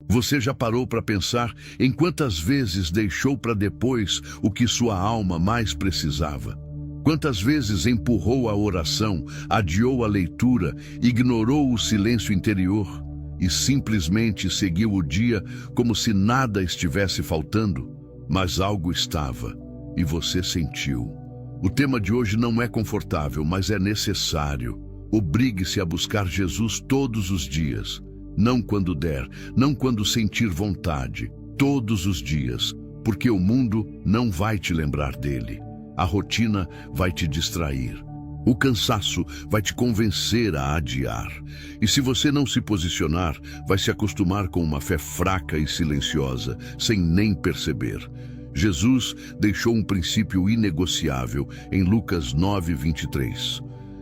Você já parou para pensar em quantas vezes deixou para depois o que sua alma mais precisava? Quantas vezes empurrou a oração, adiou a leitura, ignorou o silêncio interior e simplesmente seguiu o dia como se nada estivesse faltando? Mas algo estava e você sentiu. O tema de hoje não é confortável, mas é necessário. Obrigue-se a buscar Jesus todos os dias. Não quando der, não quando sentir vontade. Todos os dias, porque o mundo não vai te lembrar dele. A rotina vai te distrair. O cansaço vai te convencer a adiar. E se você não se posicionar, vai se acostumar com uma fé fraca e silenciosa, sem nem perceber. Jesus deixou um princípio inegociável em Lucas 9:23.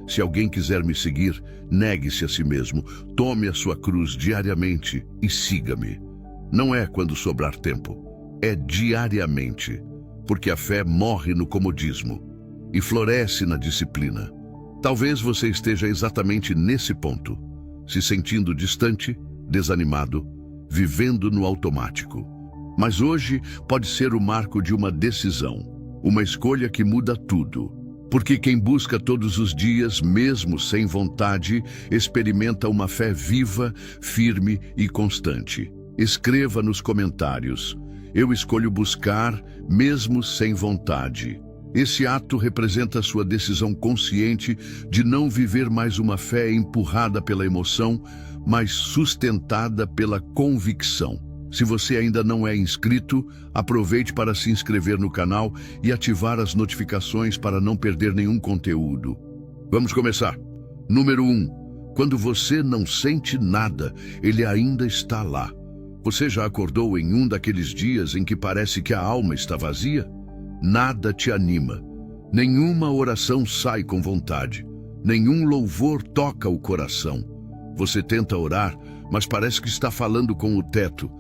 Se alguém quiser me seguir, negue-se a si mesmo, tome a sua cruz diariamente e siga-me. Não é quando sobrar tempo, é diariamente, porque a fé morre no comodismo e floresce na disciplina. Talvez você esteja exatamente nesse ponto, se sentindo distante, desanimado, vivendo no automático. Mas hoje pode ser o marco de uma decisão, uma escolha que muda tudo. Porque quem busca todos os dias, mesmo sem vontade, experimenta uma fé viva, firme e constante. Escreva nos comentários: eu escolho buscar, mesmo sem vontade. Esse ato representa sua decisão consciente de não viver mais uma fé empurrada pela emoção, mas sustentada pela convicção. Se você ainda não é inscrito, aproveite para se inscrever no canal e ativar as notificações para não perder nenhum conteúdo. Vamos começar. Número 1. Quando você não sente nada, ele ainda está lá. Você já acordou em um daqueles dias em que parece que a alma está vazia? Nada te anima. Nenhuma oração sai com vontade. Nenhum louvor toca o coração. Você tenta orar, mas parece que está falando com o teto.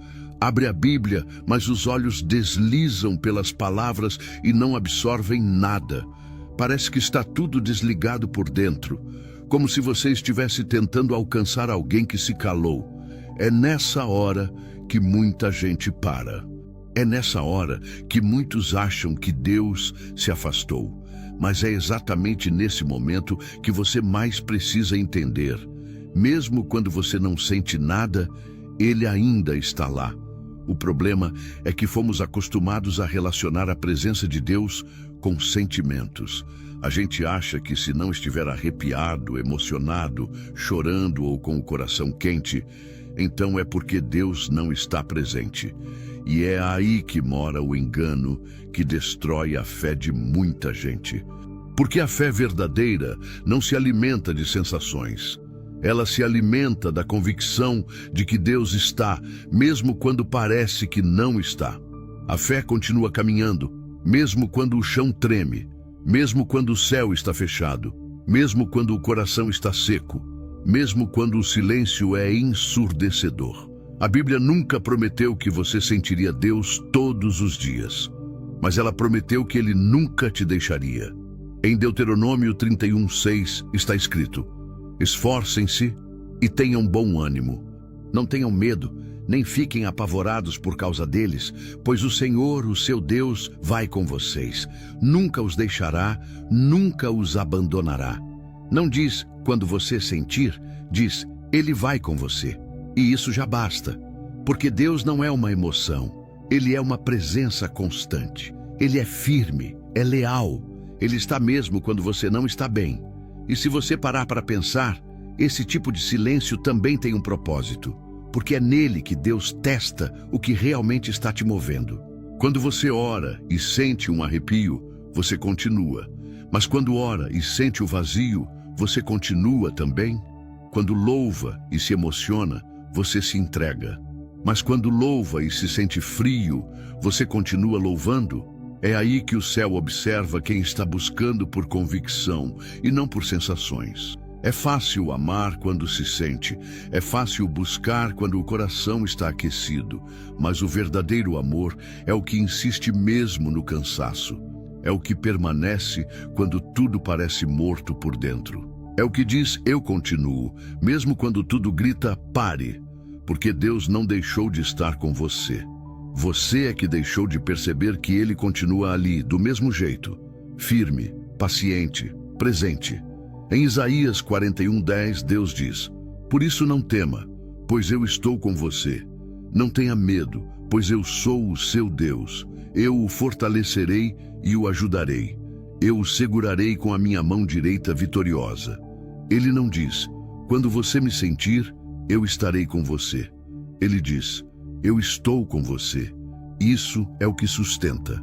Abre a Bíblia, mas os olhos deslizam pelas palavras e não absorvem nada. Parece que está tudo desligado por dentro, como se você estivesse tentando alcançar alguém que se calou. É nessa hora que muita gente para. É nessa hora que muitos acham que Deus se afastou. Mas é exatamente nesse momento que você mais precisa entender. Mesmo quando você não sente nada, Ele ainda está lá. O problema é que fomos acostumados a relacionar a presença de Deus com sentimentos. A gente acha que se não estiver arrepiado, emocionado, chorando ou com o coração quente, então é porque Deus não está presente. E é aí que mora o engano que destrói a fé de muita gente. Porque a fé verdadeira não se alimenta de sensações. Ela se alimenta da convicção de que Deus está, mesmo quando parece que não está. A fé continua caminhando, mesmo quando o chão treme, mesmo quando o céu está fechado, mesmo quando o coração está seco, mesmo quando o silêncio é ensurdecedor. A Bíblia nunca prometeu que você sentiria Deus todos os dias, mas ela prometeu que Ele nunca te deixaria. Em Deuteronômio 31:6 está escrito: esforcem-se e tenham bom ânimo. Não tenham medo, nem fiquem apavorados por causa deles, pois o Senhor, o seu Deus, vai com vocês. Nunca os deixará, nunca os abandonará. Não diz quando você sentir, diz Ele vai com você. E isso já basta, porque Deus não é uma emoção, Ele é uma presença constante. Ele é firme, é leal. Ele está mesmo quando você não está bem. E se você parar para pensar, esse tipo de silêncio também tem um propósito, porque é nele que Deus testa o que realmente está te movendo. Quando você ora e sente um arrepio, você continua. Mas quando ora e sente o vazio, você continua também. Quando louva e se emociona, você se entrega. Mas quando louva e se sente frio, você continua louvando. É aí que o céu observa quem está buscando por convicção e não por sensações. É fácil amar quando se sente, é fácil buscar quando o coração está aquecido, mas o verdadeiro amor é o que insiste mesmo no cansaço. É o que permanece quando tudo parece morto por dentro. É o que diz eu continuo, mesmo quando tudo grita pare. porque Deus não deixou de estar com você. Você é que deixou de perceber que Ele continua ali, do mesmo jeito, firme, paciente, presente. Em Isaías 41:10, Deus diz: "Por isso não tema, pois eu estou com você. Não tenha medo, pois eu sou o seu Deus. Eu o fortalecerei e o ajudarei. Eu o segurarei com a minha mão direita vitoriosa." Ele não diz: "Quando você me sentir, eu estarei com você." Ele diz: "Eu estou com você." Isso é o que sustenta.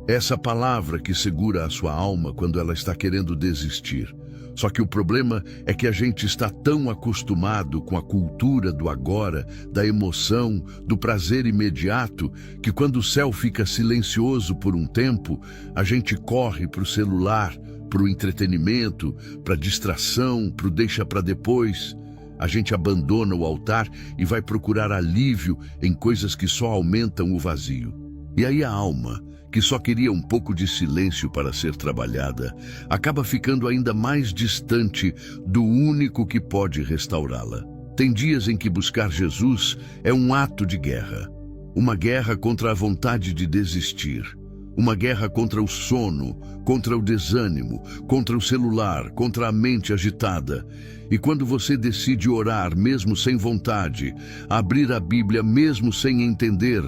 Essa palavra que segura a sua alma quando ela está querendo desistir. Só que o problema é que a gente está tão acostumado com a cultura do agora, da emoção, do prazer imediato, que quando o céu fica silencioso por um tempo, a gente corre para o celular, para o entretenimento, para a distração, para o deixa para depois. A gente abandona o altar e vai procurar alívio em coisas que só aumentam o vazio. E aí a alma, que só queria um pouco de silêncio para ser trabalhada, acaba ficando ainda mais distante do único que pode restaurá-la. Tem dias em que buscar Jesus é um ato de guerra. Uma guerra contra a vontade de desistir. Uma guerra contra o sono, contra o desânimo, contra o celular, contra a mente agitada. E quando você decide orar mesmo sem vontade, abrir a Bíblia mesmo sem entender,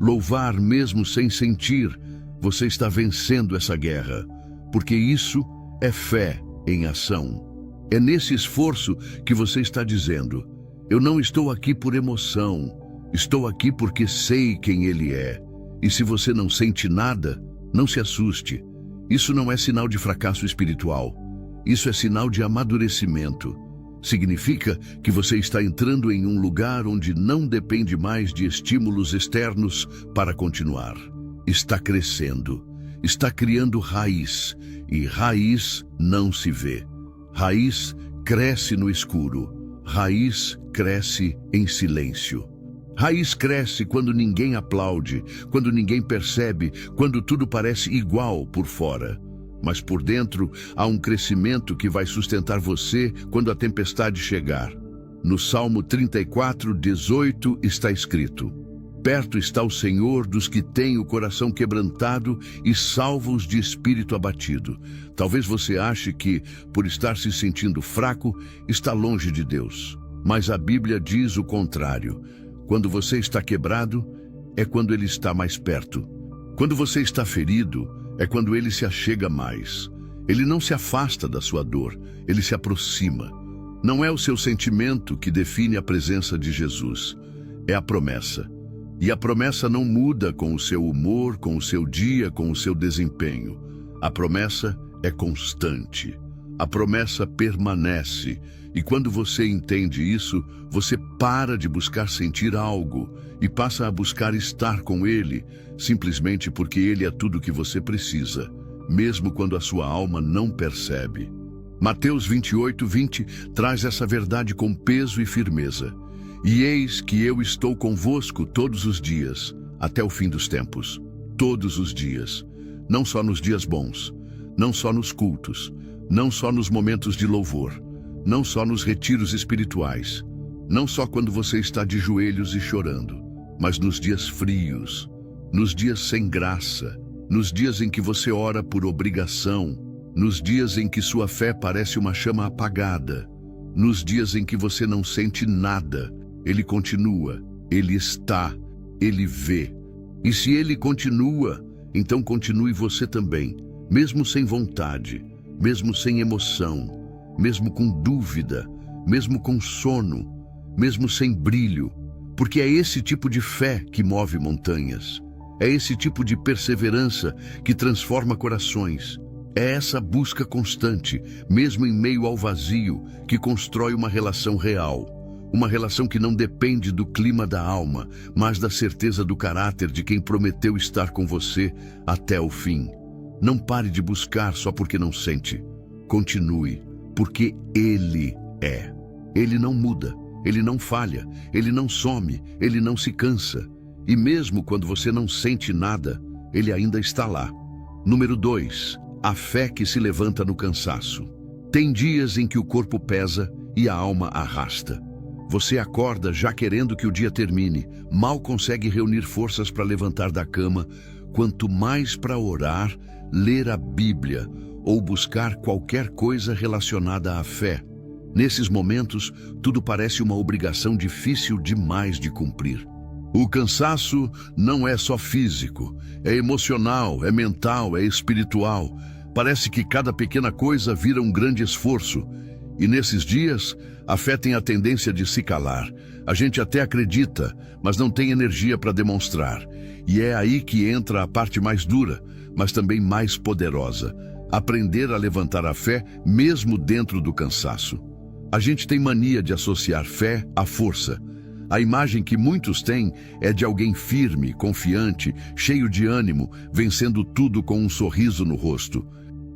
louvar mesmo sem sentir, você está vencendo essa guerra, porque isso é fé em ação. É nesse esforço que você está dizendo: "Eu não estou aqui por emoção, estou aqui porque sei quem Ele é." E se você não sente nada, não se assuste. Isso não é sinal de fracasso espiritual. Isso é sinal de amadurecimento. Significa que você está entrando em um lugar onde não depende mais de estímulos externos para continuar. Está crescendo, está criando raiz, e raiz não se vê. Raiz cresce no escuro, raiz cresce em silêncio. Raiz cresce quando ninguém aplaude, quando ninguém percebe, quando tudo parece igual por fora. Mas por dentro há um crescimento que vai sustentar você quando a tempestade chegar. No Salmo 34:18 está escrito: "Perto está o Senhor dos que têm o coração quebrantado e salva-os de espírito abatido." Talvez você ache que, por estar se sentindo fraco, está longe de Deus. Mas a Bíblia diz o contrário. Quando você está quebrado, é quando Ele está mais perto. Quando você está ferido, é quando Ele se achega mais. Ele não se afasta da sua dor, Ele se aproxima. Não é o seu sentimento que define a presença de Jesus, é a promessa. E a promessa não muda com o seu humor, com o seu dia, com o seu desempenho. A promessa é constante. A promessa permanece. E quando você entende isso, você para de buscar sentir algo e passa a buscar estar com Ele, simplesmente porque Ele é tudo o que você precisa, mesmo quando a sua alma não percebe. Mateus 28:20 traz essa verdade com peso e firmeza. "E eis que eu estou convosco todos os dias, até o fim dos tempos." Todos os dias. Não só nos dias bons, não só nos cultos, não só nos momentos de louvor, não só nos retiros espirituais, não só quando você está de joelhos e chorando, mas nos dias frios, nos dias sem graça, nos dias em que você ora por obrigação, nos dias em que sua fé parece uma chama apagada, nos dias em que você não sente nada. Ele continua, Ele está, Ele vê. E se Ele continua, então continue você também, mesmo sem vontade, mesmo sem emoção, mesmo com dúvida, mesmo com sono, mesmo sem brilho, porque é esse tipo de fé que move montanhas. É esse tipo de perseverança que transforma corações. É essa busca constante, mesmo em meio ao vazio, que constrói uma relação real. Uma relação que não depende do clima da alma, mas da certeza do caráter de quem prometeu estar com você até o fim. Não pare de buscar só porque não sente. Continue, porque Ele é. Ele não muda, Ele não falha, Ele não some, Ele não se cansa. E mesmo quando você não sente nada, Ele ainda está lá. Número 2. A fé que se levanta no cansaço. Tem dias em que o corpo pesa e a alma arrasta. Você acorda já querendo que o dia termine, mal consegue reunir forças para levantar da cama, quanto mais para orar, ler a Bíblia ou buscar qualquer coisa relacionada à fé. Nesses momentos, tudo parece uma obrigação difícil demais de cumprir. O cansaço não é só físico, é emocional, é mental, é espiritual. Parece que cada pequena coisa vira um grande esforço. E nesses dias, a fé tem a tendência de se calar. A gente até acredita, mas não tem energia para demonstrar. E é aí que entra a parte mais dura, mas também mais poderosa. Aprender a levantar a fé mesmo dentro do cansaço. A gente tem mania de associar fé à força. A imagem que muitos têm é de alguém firme, confiante, cheio de ânimo, vencendo tudo com um sorriso no rosto.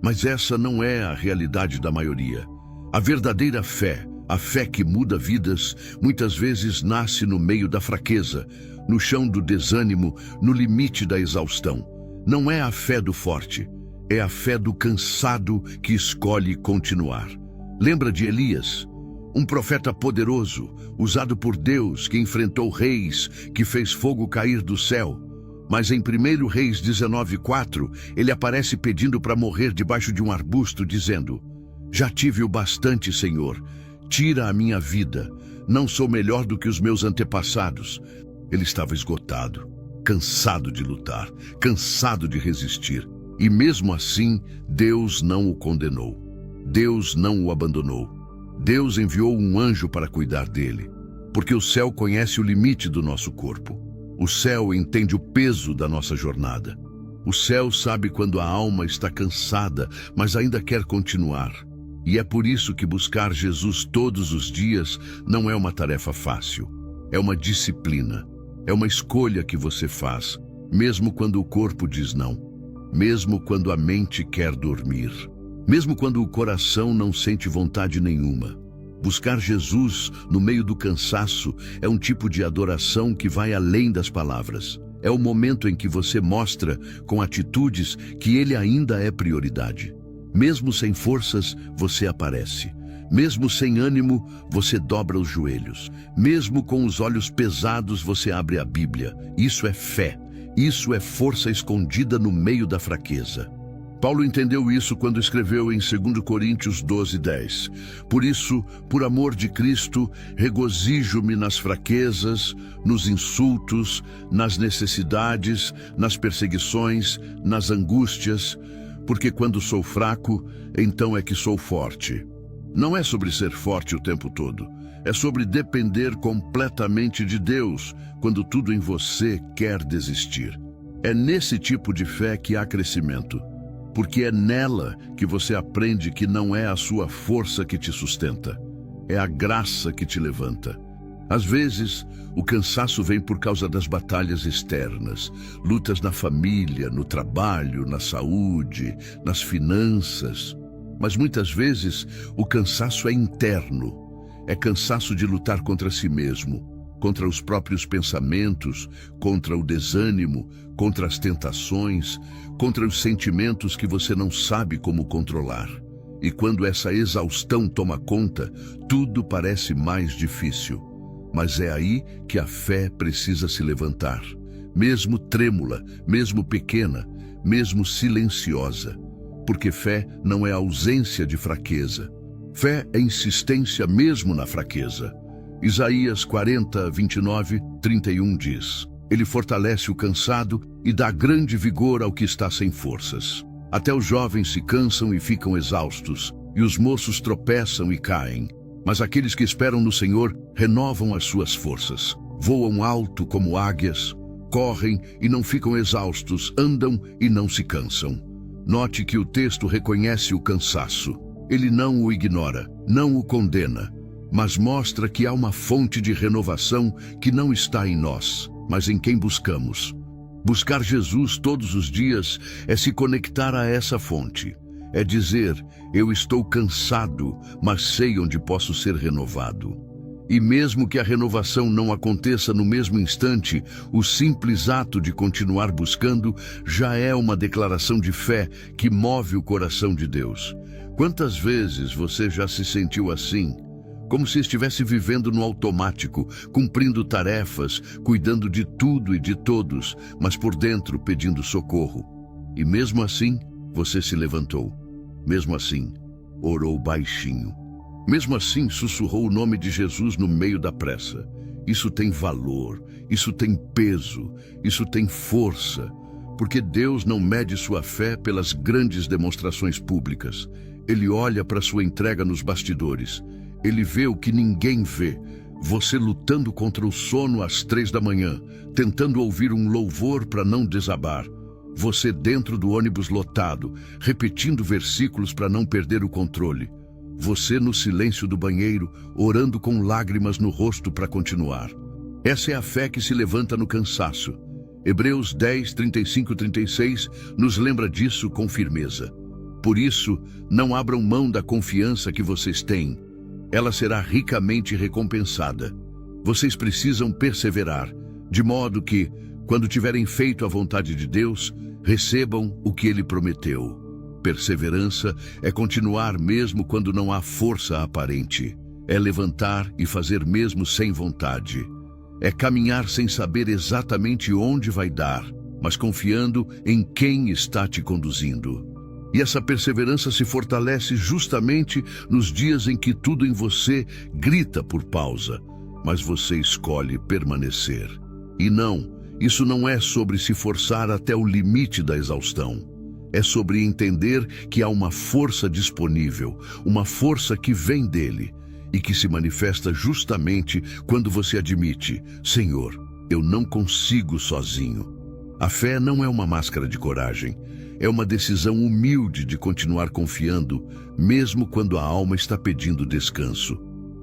Mas essa não é a realidade da maioria. A verdadeira fé, a fé que muda vidas, muitas vezes nasce no meio da fraqueza, no chão do desânimo, no limite da exaustão. Não é a fé do forte, é a fé do cansado que escolhe continuar. Lembra de Elias? Um profeta poderoso, usado por Deus, que enfrentou reis, que fez fogo cair do céu. Mas em 1 Reis 19:4, ele aparece pedindo para morrer debaixo de um arbusto, dizendo: "Já tive o bastante, Senhor. Tira a minha vida. Não sou melhor do que os meus antepassados." Ele estava esgotado, cansado de lutar, cansado de resistir. E mesmo assim, Deus não o condenou. Deus não o abandonou. Deus enviou um anjo para cuidar dele, porque o céu conhece o limite do nosso corpo. O céu entende o peso da nossa jornada. O céu sabe quando a alma está cansada, mas ainda quer continuar. E é por isso que buscar Jesus todos os dias não é uma tarefa fácil. É uma disciplina. É uma escolha que você faz, mesmo quando o corpo diz não. Mesmo quando a mente quer dormir. Mesmo quando o coração não sente vontade nenhuma. Buscar Jesus no meio do cansaço é um tipo de adoração que vai além das palavras. É o momento em que você mostra, com atitudes, que Ele ainda é prioridade. Mesmo sem forças, você aparece. Mesmo sem ânimo, você dobra os joelhos. Mesmo com os olhos pesados, você abre a Bíblia. Isso é fé. Isso é força escondida no meio da fraqueza. Paulo entendeu isso quando escreveu em 2 Coríntios 12:10. Por isso, por amor de Cristo, regozijo-me nas fraquezas, nos insultos, nas necessidades, nas perseguições, nas angústias, porque quando sou fraco, então é que sou forte. Não é sobre ser forte o tempo todo, é sobre depender completamente de Deus quando tudo em você quer desistir. É nesse tipo de fé que há crescimento. Porque é nela que você aprende que não é a sua força que te sustenta, é a graça que te levanta. Às vezes, o cansaço vem por causa das batalhas externas, lutas na família, no trabalho, na saúde, nas finanças. Mas muitas vezes, o cansaço é interno, é cansaço de lutar contra si mesmo, contra os próprios pensamentos, contra o desânimo, contra as tentações, contra os sentimentos que você não sabe como controlar. E quando essa exaustão toma conta, tudo parece mais difícil. Mas é aí que a fé precisa se levantar, mesmo trêmula, mesmo pequena, mesmo silenciosa. Porque fé não é ausência de fraqueza. Fé é insistência mesmo na fraqueza. Isaías 40, 29, 31 diz: Ele fortalece o cansado e dá grande vigor ao que está sem forças. Até os jovens se cansam e ficam exaustos, e os moços tropeçam e caem. Mas aqueles que esperam no Senhor renovam as suas forças. Voam alto como águias, correm e não ficam exaustos, andam e não se cansam. Note que o texto reconhece o cansaço. Ele não o ignora, não o condena, mas mostra que há uma fonte de renovação que não está em nós, mas em quem buscamos. Buscar Jesus todos os dias é se conectar a essa fonte. É dizer, eu estou cansado, mas sei onde posso ser renovado. E mesmo que a renovação não aconteça no mesmo instante, o simples ato de continuar buscando já é uma declaração de fé que move o coração de Deus. Quantas vezes você já se sentiu assim? como se estivesse vivendo no automático, cumprindo tarefas, cuidando de tudo e de todos, mas por dentro pedindo socorro. E mesmo assim, você se levantou. Mesmo assim, orou baixinho. Mesmo assim, sussurrou o nome de Jesus no meio da pressa. Isso tem valor, isso tem peso, isso tem força, porque Deus não mede sua fé pelas grandes demonstrações públicas. Ele olha para sua entrega nos bastidores. Ele vê o que ninguém vê. Você lutando contra o sono às 3 da manhã, tentando ouvir um louvor para não desabar. Você dentro do ônibus lotado, repetindo versículos para não perder o controle. Você no silêncio do banheiro, orando com lágrimas no rosto para continuar. Essa é a fé que se levanta no cansaço. Hebreus 10, 35 e 36 nos lembra disso com firmeza. Por isso, não abram mão da confiança que vocês têm. Ela será ricamente recompensada. Vocês precisam perseverar, de modo que, quando tiverem feito a vontade de Deus, recebam o que Ele prometeu. Perseverança é continuar mesmo quando não há força aparente. É levantar e fazer mesmo sem vontade. É caminhar sem saber exatamente onde vai dar, mas confiando em quem está te conduzindo. E essa perseverança se fortalece justamente nos dias em que tudo em você grita por pausa, mas você escolhe permanecer. E não, isso não é sobre se forçar até o limite da exaustão. É sobre entender que há uma força disponível, uma força que vem dele e que se manifesta justamente quando você admite: Senhor, eu não consigo sozinho. A fé não é uma máscara de coragem, é uma decisão humilde de continuar confiando, mesmo quando a alma está pedindo descanso.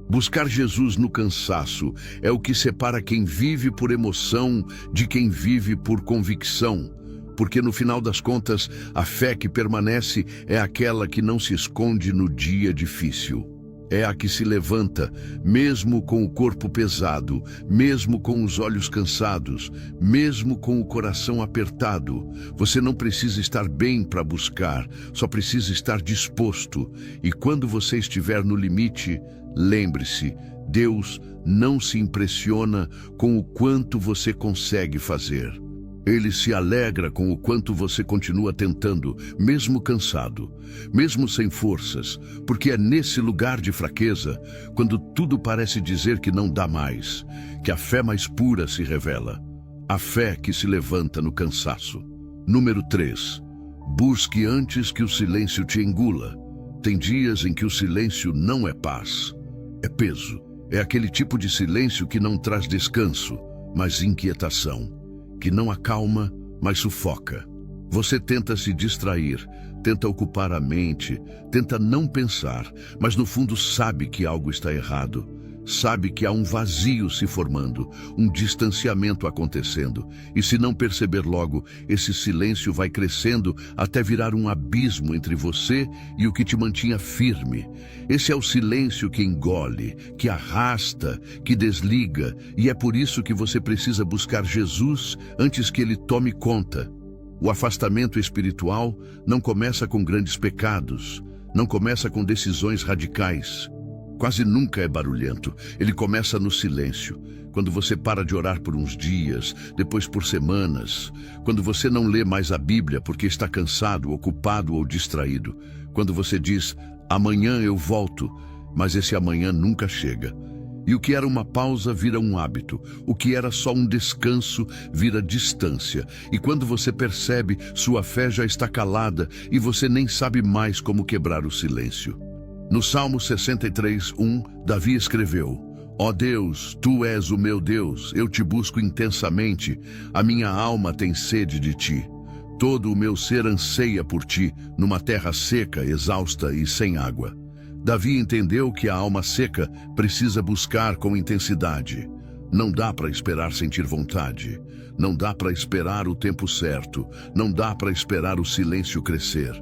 Buscar Jesus no cansaço é o que separa quem vive por emoção de quem vive por convicção. Porque no final das contas, a fé que permanece é aquela que não se esconde no dia difícil. É a que se levanta, mesmo com o corpo pesado, mesmo com os olhos cansados, mesmo com o coração apertado. Você não precisa estar bem para buscar, só precisa estar disposto. E quando você estiver no limite, lembre-se, Deus não se impressiona com o quanto você consegue fazer. Ele se alegra com o quanto você continua tentando, mesmo cansado, mesmo sem forças, porque é nesse lugar de fraqueza, quando tudo parece dizer que não dá mais, que a fé mais pura se revela. A fé que se levanta no cansaço. Número 3. Busque antes que o silêncio te engula. Tem dias em que o silêncio não é paz, é peso. É aquele tipo de silêncio que não traz descanso, mas inquietação. Que não acalma, mas sufoca. Você tenta se distrair, tenta ocupar a mente, tenta não pensar, mas no fundo sabe que algo está errado. Sabe que há um vazio se formando, um distanciamento acontecendo. E se não perceber logo, esse silêncio vai crescendo até virar um abismo entre você e o que te mantinha firme. Esse é o silêncio que engole, que arrasta, que desliga. E é por isso que você precisa buscar Jesus antes que ele tome conta. O afastamento espiritual não começa com grandes pecados, não começa com decisões radicais. Quase nunca é barulhento. Ele começa no silêncio. Quando você para de orar por uns dias, depois por semanas. Quando você não lê mais a Bíblia porque está cansado, ocupado ou distraído. Quando você diz, amanhã eu volto, mas esse amanhã nunca chega. E o que era uma pausa vira um hábito. O que era só um descanso vira distância. E quando você percebe, sua fé já está calada e você nem sabe mais como quebrar o silêncio. No Salmo 63:1, Davi escreveu: Ó Deus, Tu és o meu Deus, eu te busco intensamente, a minha alma tem sede de Ti. Todo o meu ser anseia por Ti, numa terra seca, exausta e sem água. Davi entendeu que a alma seca precisa buscar com intensidade. Não dá para esperar sentir vontade, não dá para esperar o tempo certo, não dá para esperar o silêncio crescer.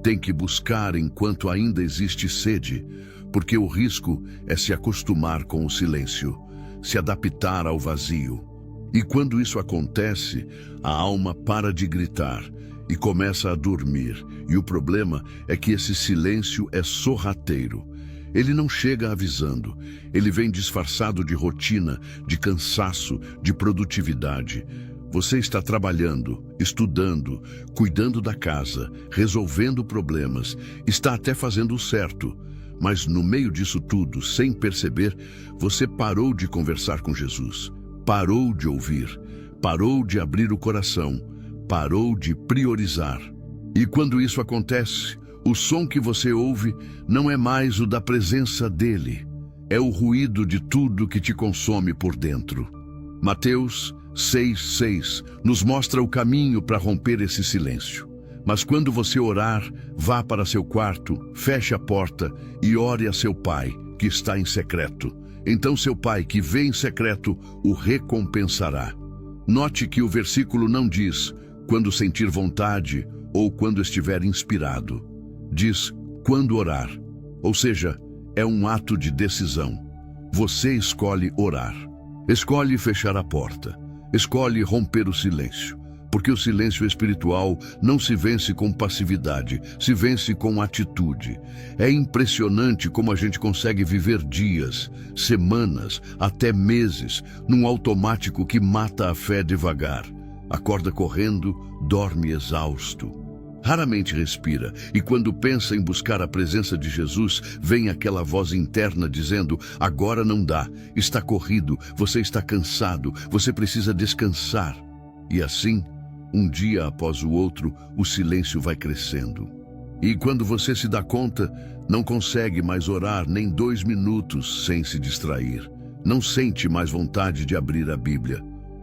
Tem que buscar enquanto ainda existe sede, porque o risco é se acostumar com o silêncio, se adaptar ao vazio. E quando isso acontece, a alma para de gritar e começa a dormir. E o problema é que esse silêncio é sorrateiro. Ele não chega avisando. Ele vem disfarçado de rotina, de cansaço, de produtividade. Você está trabalhando, estudando, cuidando da casa, resolvendo problemas, está até fazendo o certo. Mas no meio disso tudo, sem perceber, você parou de conversar com Jesus, parou de ouvir, parou de abrir o coração, parou de priorizar. E quando isso acontece, o som que você ouve não é mais o da presença dele, é o ruído de tudo que te consome por dentro. Mateus 6:6 nos mostra o caminho para romper esse silêncio. Mas quando você orar, vá para seu quarto, feche a porta e ore a seu pai, que está em secreto. Então seu pai, que vê em secreto, o recompensará. Note que o versículo não diz quando sentir vontade ou quando estiver inspirado. Diz quando orar. Ou seja, é um ato de decisão. Você escolhe orar. Escolhe fechar a porta. Escolhe romper o silêncio. Porque o silêncio espiritual não se vence com passividade, se vence com atitude. É impressionante como a gente consegue viver dias, semanas, até meses, num automático que mata a fé devagar. Acorda correndo, dorme exausto. Raramente respira, e quando pensa em buscar a presença de Jesus, vem aquela voz interna dizendo: agora não dá, está corrido, você está cansado, você precisa descansar. E assim, um dia após o outro, o silêncio vai crescendo. E quando você se dá conta, não consegue mais orar nem 2 minutos sem se distrair. Não sente mais vontade de abrir a Bíblia.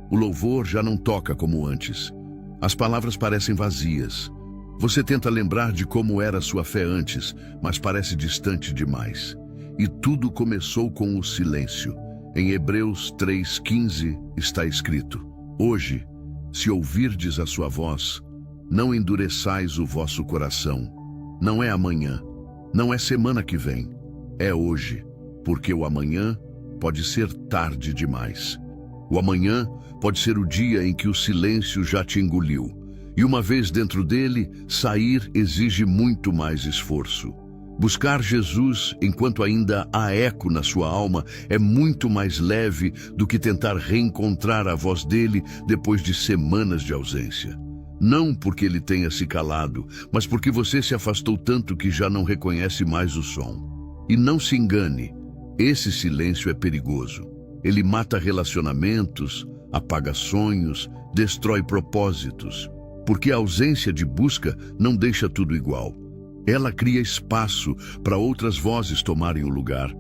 O louvor já não toca como antes. As palavras parecem vazias. Você tenta lembrar de como era sua fé antes, mas parece distante demais. E tudo começou com o silêncio. Em Hebreus 3:15 está escrito: hoje, se ouvirdes a sua voz, não endureçais o vosso coração. Não é amanhã, não é semana que vem, é hoje, porque o amanhã pode ser tarde demais. O amanhã pode ser o dia em que o silêncio já te engoliu. E uma vez dentro dele, sair exige muito mais esforço. Buscar Jesus enquanto ainda há eco na sua alma é muito mais leve do que tentar reencontrar a voz dele depois de semanas de ausência. Não porque ele tenha se calado, mas porque você se afastou tanto que já não reconhece mais o som. E não se engane, esse silêncio é perigoso. Ele mata relacionamentos, apaga sonhos, destrói propósitos. Porque a ausência de busca não deixa tudo igual. Ela cria espaço para outras vozes tomarem o lugar.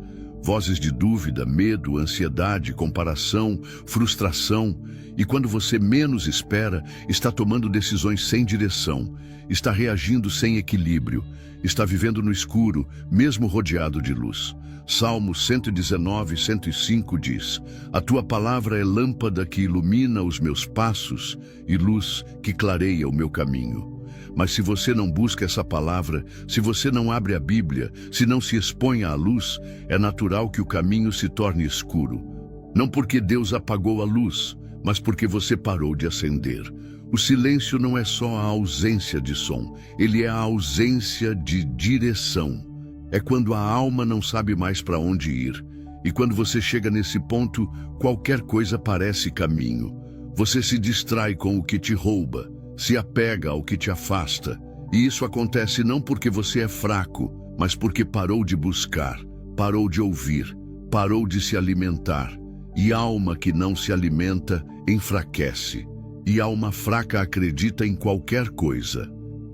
Vozes de dúvida, medo, ansiedade, comparação, frustração. E quando você menos espera, está tomando decisões sem direção, está reagindo sem equilíbrio, está vivendo no escuro, mesmo rodeado de luz. Salmo 119:105 diz: a tua palavra é lâmpada que ilumina os meus passos e luz que clareia o meu caminho. Mas se você não busca essa palavra, se você não abre a Bíblia, se não se expõe à luz, é natural que o caminho se torne escuro. Não porque Deus apagou a luz, mas porque você parou de acender. O silêncio não é só a ausência de som, ele é a ausência de direção. É quando a alma não sabe mais para onde ir. E quando você chega nesse ponto, qualquer coisa parece caminho. Você se distrai com o que te rouba, se apega ao que te afasta. E isso acontece não porque você é fraco, mas porque parou de buscar, parou de ouvir, parou de se alimentar. E alma que não se alimenta enfraquece. E alma fraca acredita em qualquer coisa.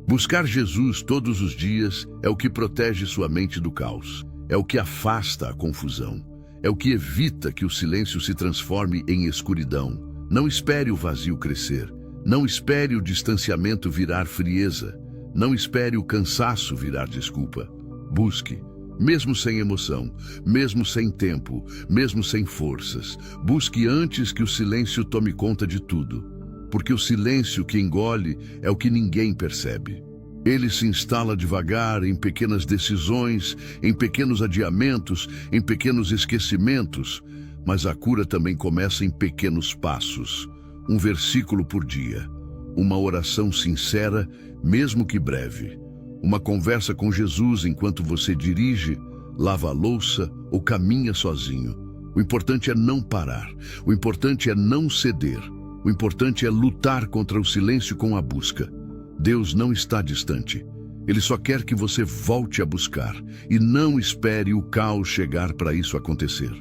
Buscar Jesus todos os dias é o que protege sua mente do caos. É o que afasta a confusão. É o que evita que o silêncio se transforme em escuridão. Não espere o vazio crescer. Não espere o distanciamento virar frieza. Não espere o cansaço virar desculpa. Busque, mesmo sem emoção, mesmo sem tempo, mesmo sem forças. Busque antes que o silêncio tome conta de tudo. Porque o silêncio que engole é o que ninguém percebe. Ele se instala devagar em pequenas decisões, em pequenos adiamentos, em pequenos esquecimentos, mas a cura também começa em pequenos passos. Um versículo por dia, uma oração sincera, mesmo que breve, uma conversa com Jesus enquanto você dirige, lava a louça ou caminha sozinho. O importante é não parar. O importante é não ceder. O importante é lutar contra o silêncio com a busca. Deus não está distante. Ele só quer que você volte a buscar e não espere o caos chegar para isso acontecer.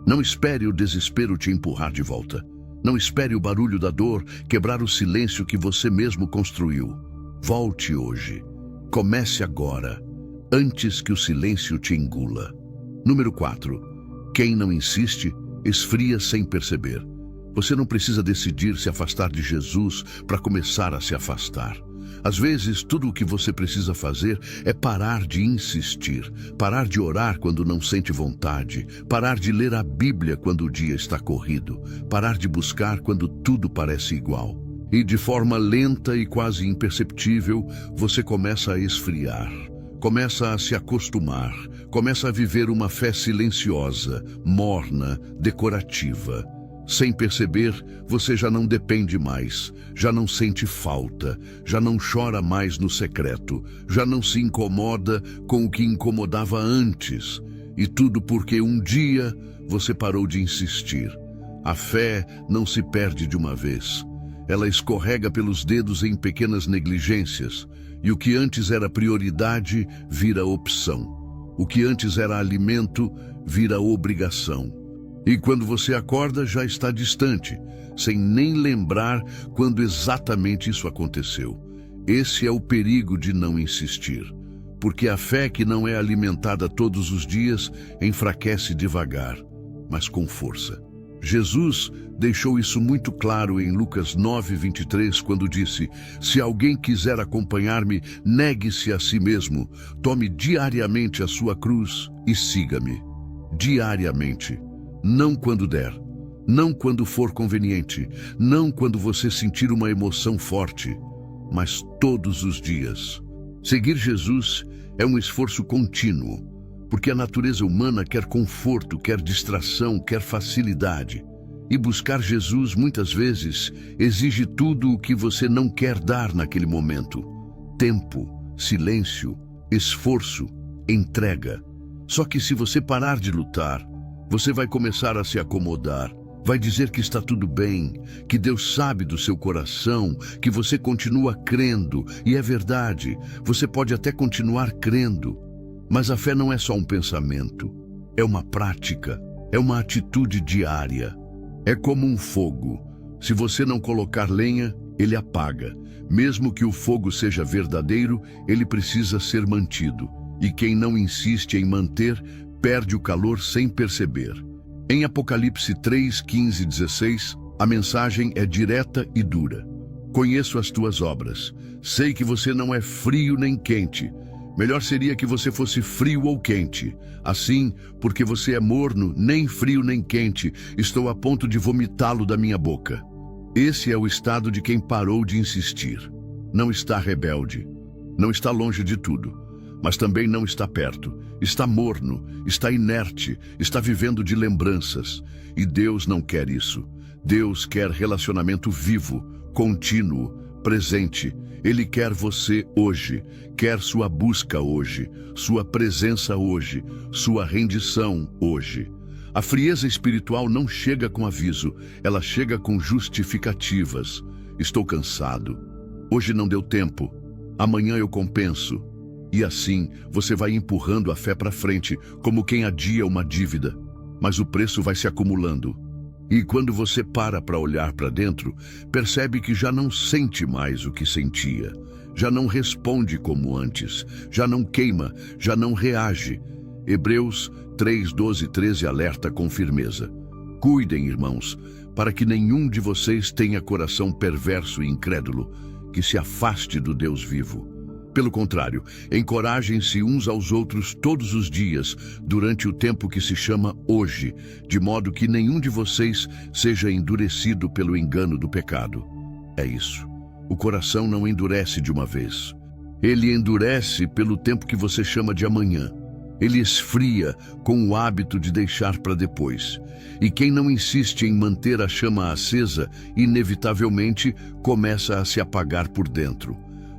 Não espere o desespero te empurrar de volta. Não espere o barulho da dor quebrar o silêncio que você mesmo construiu. Volte hoje. Comece agora, antes que o silêncio te engula. Número 4. Quem não insiste, esfria sem perceber. Você não precisa decidir se afastar de Jesus para começar a se afastar. Às vezes, tudo o que você precisa fazer é parar de insistir, parar de orar quando não sente vontade, parar de ler a Bíblia quando o dia está corrido, parar de buscar quando tudo parece igual. E de forma lenta e quase imperceptível, você começa a esfriar, começa a se acostumar, começa a viver uma fé silenciosa, morna, decorativa. Sem perceber, você já não depende mais, já não sente falta, já não chora mais no secreto, já não se incomoda com o que incomodava antes. E tudo porque um dia você parou de insistir. A fé não se perde de uma vez. Ela escorrega pelos dedos em pequenas negligências, e o que antes era prioridade vira opção. O que antes era alimento vira obrigação. E quando você acorda, já está distante, sem nem lembrar quando exatamente isso aconteceu. Esse é o perigo de não insistir, porque a fé que não é alimentada todos os dias enfraquece devagar, mas com força. Jesus deixou isso muito claro em Lucas 9:23, quando disse: "Se alguém quiser acompanhar-me, negue-se a si mesmo, tome diariamente a sua cruz e siga-me." Diariamente. Não quando der, não quando for conveniente, não quando você sentir uma emoção forte, mas todos os dias. Seguir Jesus é um esforço contínuo, porque a natureza humana quer conforto, quer distração, quer facilidade. E buscar Jesus, muitas vezes, exige tudo o que você não quer dar naquele momento: tempo, silêncio, esforço, entrega. Só que se você parar de lutar, você vai começar a se acomodar, vai dizer que está tudo bem, que Deus sabe do seu coração, que você continua crendo, e é verdade, você pode até continuar crendo, mas a fé não é só um pensamento, é uma prática, é uma atitude diária. É como um fogo, se você não colocar lenha, ele apaga. Mesmo que o fogo seja verdadeiro, ele precisa ser mantido, e quem não insiste em manter, perde o calor sem perceber. Em Apocalipse 3:15-16, a mensagem é direta e dura. Conheço as tuas obras. Sei que você não é frio nem quente. Melhor seria que você fosse frio ou quente. Assim, porque você é morno, nem frio nem quente, estou a ponto de vomitá-lo da minha boca. Esse é o estado de quem parou de insistir. Não está rebelde. Não está longe de tudo. Mas também não está perto. Está morno, está inerte, está vivendo de lembranças. E Deus não quer isso. Deus quer relacionamento vivo, contínuo, presente. Ele quer você hoje, quer sua busca hoje, sua presença hoje, sua rendição hoje. A frieza espiritual não chega com aviso, ela chega com justificativas. Estou cansado. Hoje não deu tempo. Amanhã eu compenso. E assim, você vai empurrando a fé para frente, como quem adia uma dívida. Mas o preço vai se acumulando. E quando você para olhar para dentro, percebe que já não sente mais o que sentia. Já não responde como antes. Já não queima, já não reage. Hebreus 3:12-13 alerta com firmeza. Cuidem, irmãos, para que nenhum de vocês tenha coração perverso e incrédulo, que se afaste do Deus vivo. Pelo contrário, encorajem-se uns aos outros todos os dias, durante o tempo que se chama hoje, de modo que nenhum de vocês seja endurecido pelo engano do pecado. É isso. O coração não endurece de uma vez. Ele endurece pelo tempo que você chama de amanhã. Ele esfria com o hábito de deixar para depois. E quem não insiste em manter a chama acesa, inevitavelmente começa a se apagar por dentro.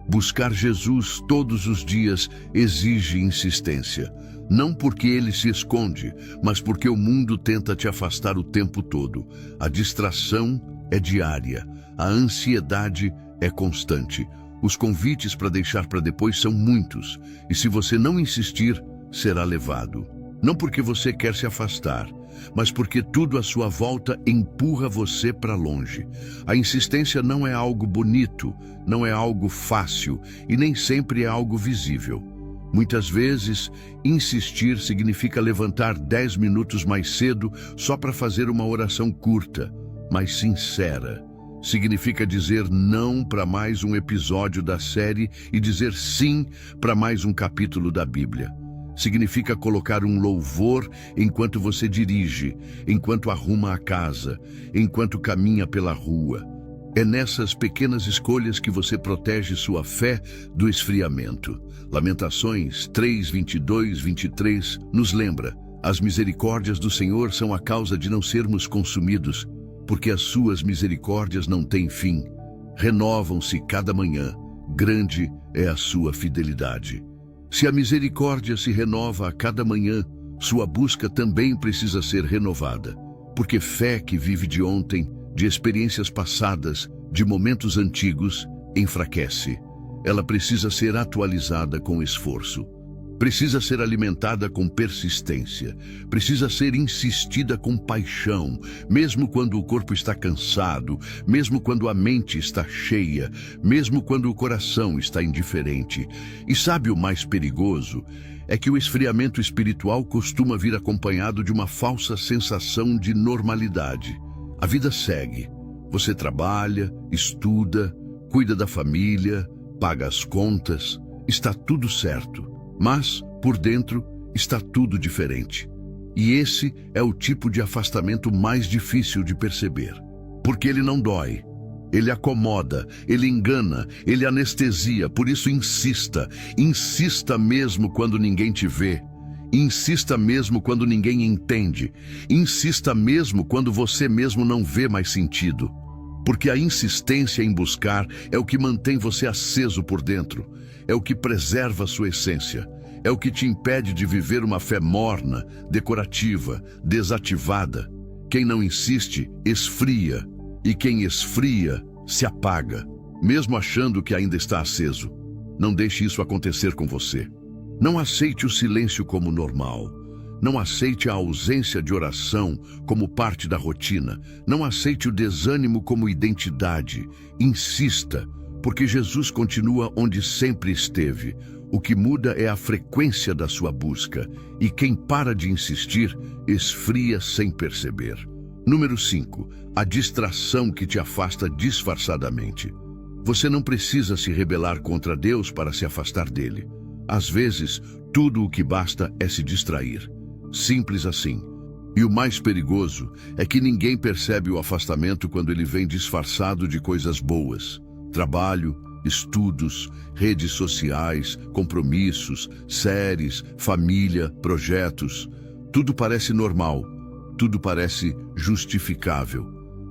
Buscar Jesus todos os dias exige insistência. Não porque ele se esconde, mas porque o mundo tenta te afastar o tempo todo. A distração é diária, a ansiedade é constante. Os convites para deixar para depois são muitos, e se você não insistir, será levado. Não porque você quer se afastar, mas porque tudo à sua volta empurra você para longe. A insistência não é algo bonito, não é algo fácil e nem sempre é algo visível. Muitas vezes, insistir significa levantar 10 minutos mais cedo só para fazer uma oração curta, mas sincera. Significa dizer não para mais um episódio da série e dizer sim para mais um capítulo da Bíblia. Significa colocar um louvor enquanto você dirige, enquanto arruma a casa, enquanto caminha pela rua. É nessas pequenas escolhas que você protege sua fé do esfriamento. Lamentações 3, 22, 23 nos lembra: as misericórdias do Senhor são a causa de não sermos consumidos, porque as suas misericórdias não têm fim. Renovam-se cada manhã, grande é a sua fidelidade. Se a misericórdia se renova a cada manhã, sua busca também precisa ser renovada, porque fé que vive de ontem, de experiências passadas, de momentos antigos, enfraquece. Ela precisa ser atualizada com esforço. Precisa ser alimentada com persistência. Precisa ser insistida com paixão, mesmo quando o corpo está cansado, mesmo quando a mente está cheia, mesmo quando o coração está indiferente. E sabe o mais perigoso? É que o esfriamento espiritual costuma vir acompanhado de uma falsa sensação de normalidade. A vida segue. Você trabalha, estuda, cuida da família, paga as contas, está tudo certo. Mas, por dentro, está tudo diferente. E esse é o tipo de afastamento mais difícil de perceber. Porque ele não dói, ele acomoda, ele engana, ele anestesia. Por isso insista, insista mesmo quando ninguém te vê. Insista mesmo quando ninguém entende. Insista mesmo quando você mesmo não vê mais sentido. Porque a insistência em buscar é o que mantém você aceso por dentro. É o que preserva sua essência. É o que te impede de viver uma fé morna, decorativa, desativada. Quem não insiste, esfria. E quem esfria, se apaga, mesmo achando que ainda está aceso. Não deixe isso acontecer com você. Não aceite o silêncio como normal. Não aceite a ausência de oração como parte da rotina. Não aceite o desânimo como identidade. Insista, porque Jesus continua onde sempre esteve. O que muda é a frequência da sua busca. E quem para de insistir, esfria sem perceber. Número 5. A distração que te afasta disfarçadamente. Você não precisa se rebelar contra Deus para se afastar dele. Às vezes, tudo o que basta é se distrair. Simples assim. E o mais perigoso é que ninguém percebe o afastamento quando ele vem disfarçado de coisas boas. Trabalho, estudos, redes sociais, compromissos, séries, família, projetos. Tudo parece normal, tudo parece justificável.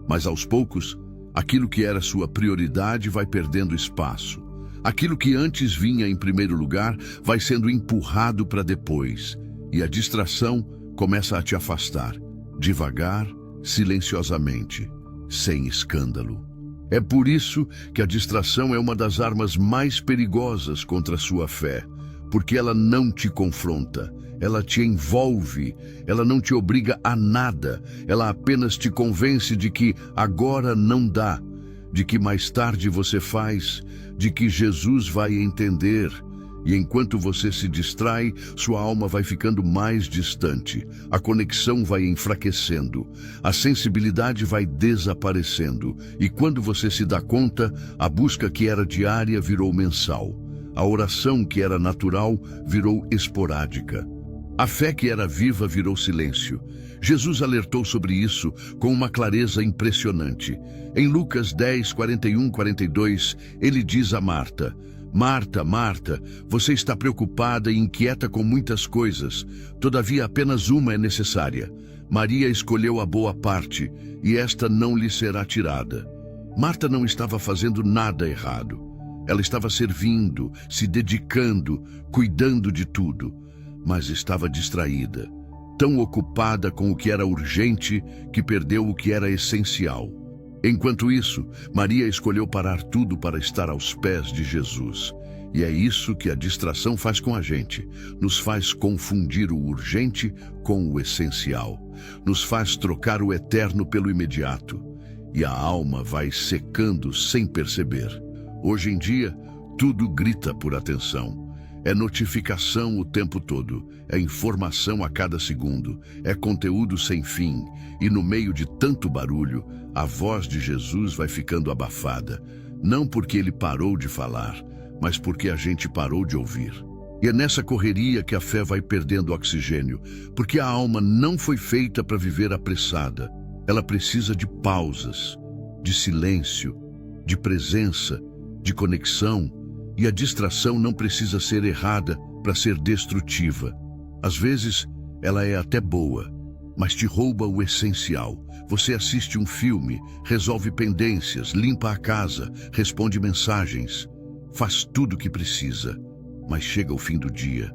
Mas aos poucos, aquilo que era sua prioridade vai perdendo espaço. Aquilo que antes vinha em primeiro lugar vai sendo empurrado para depois. E a distração começa a te afastar, devagar, silenciosamente, sem escândalo. É por isso que a distração é uma das armas mais perigosas contra a sua fé, porque ela não te confronta, ela te envolve, ela não te obriga a nada, ela apenas te convence de que agora não dá, de que mais tarde você faz, de que Jesus vai entender. E enquanto você se distrai, sua alma vai ficando mais distante, a conexão vai enfraquecendo, a sensibilidade vai desaparecendo, e quando você se dá conta, a busca que era diária virou mensal, a oração que era natural virou esporádica, a fé que era viva virou silêncio. Jesus alertou sobre isso com uma clareza impressionante. Em Lucas 10, 41, 42, ele diz a Marta: Marta, Marta, você está preocupada e inquieta com muitas coisas, todavia apenas uma é necessária. Maria escolheu a boa parte, e esta não lhe será tirada. Marta não estava fazendo nada errado. Ela estava servindo, se dedicando, cuidando de tudo, mas estava distraída, tão ocupada com o que era urgente que perdeu o que era essencial. Enquanto isso, Maria escolheu parar tudo para estar aos pés de Jesus. E é isso que a distração faz com a gente. Nos faz confundir o urgente com o essencial. Nos faz trocar o eterno pelo imediato. E a alma vai secando sem perceber. Hoje em dia, tudo grita por atenção. É notificação o tempo todo, é informação a cada segundo, é conteúdo sem fim. E no meio de tanto barulho, a voz de Jesus vai ficando abafada. Não porque ele parou de falar, mas porque a gente parou de ouvir. E é nessa correria que a fé vai perdendo oxigênio, porque a alma não foi feita para viver apressada. Ela precisa de pausas, de silêncio, de presença, de conexão, e a distração não precisa ser errada para ser destrutiva. Às vezes, ela é até boa, mas te rouba o essencial. Você assiste um filme, resolve pendências, limpa a casa, responde mensagens, faz tudo o que precisa, mas chega o fim do dia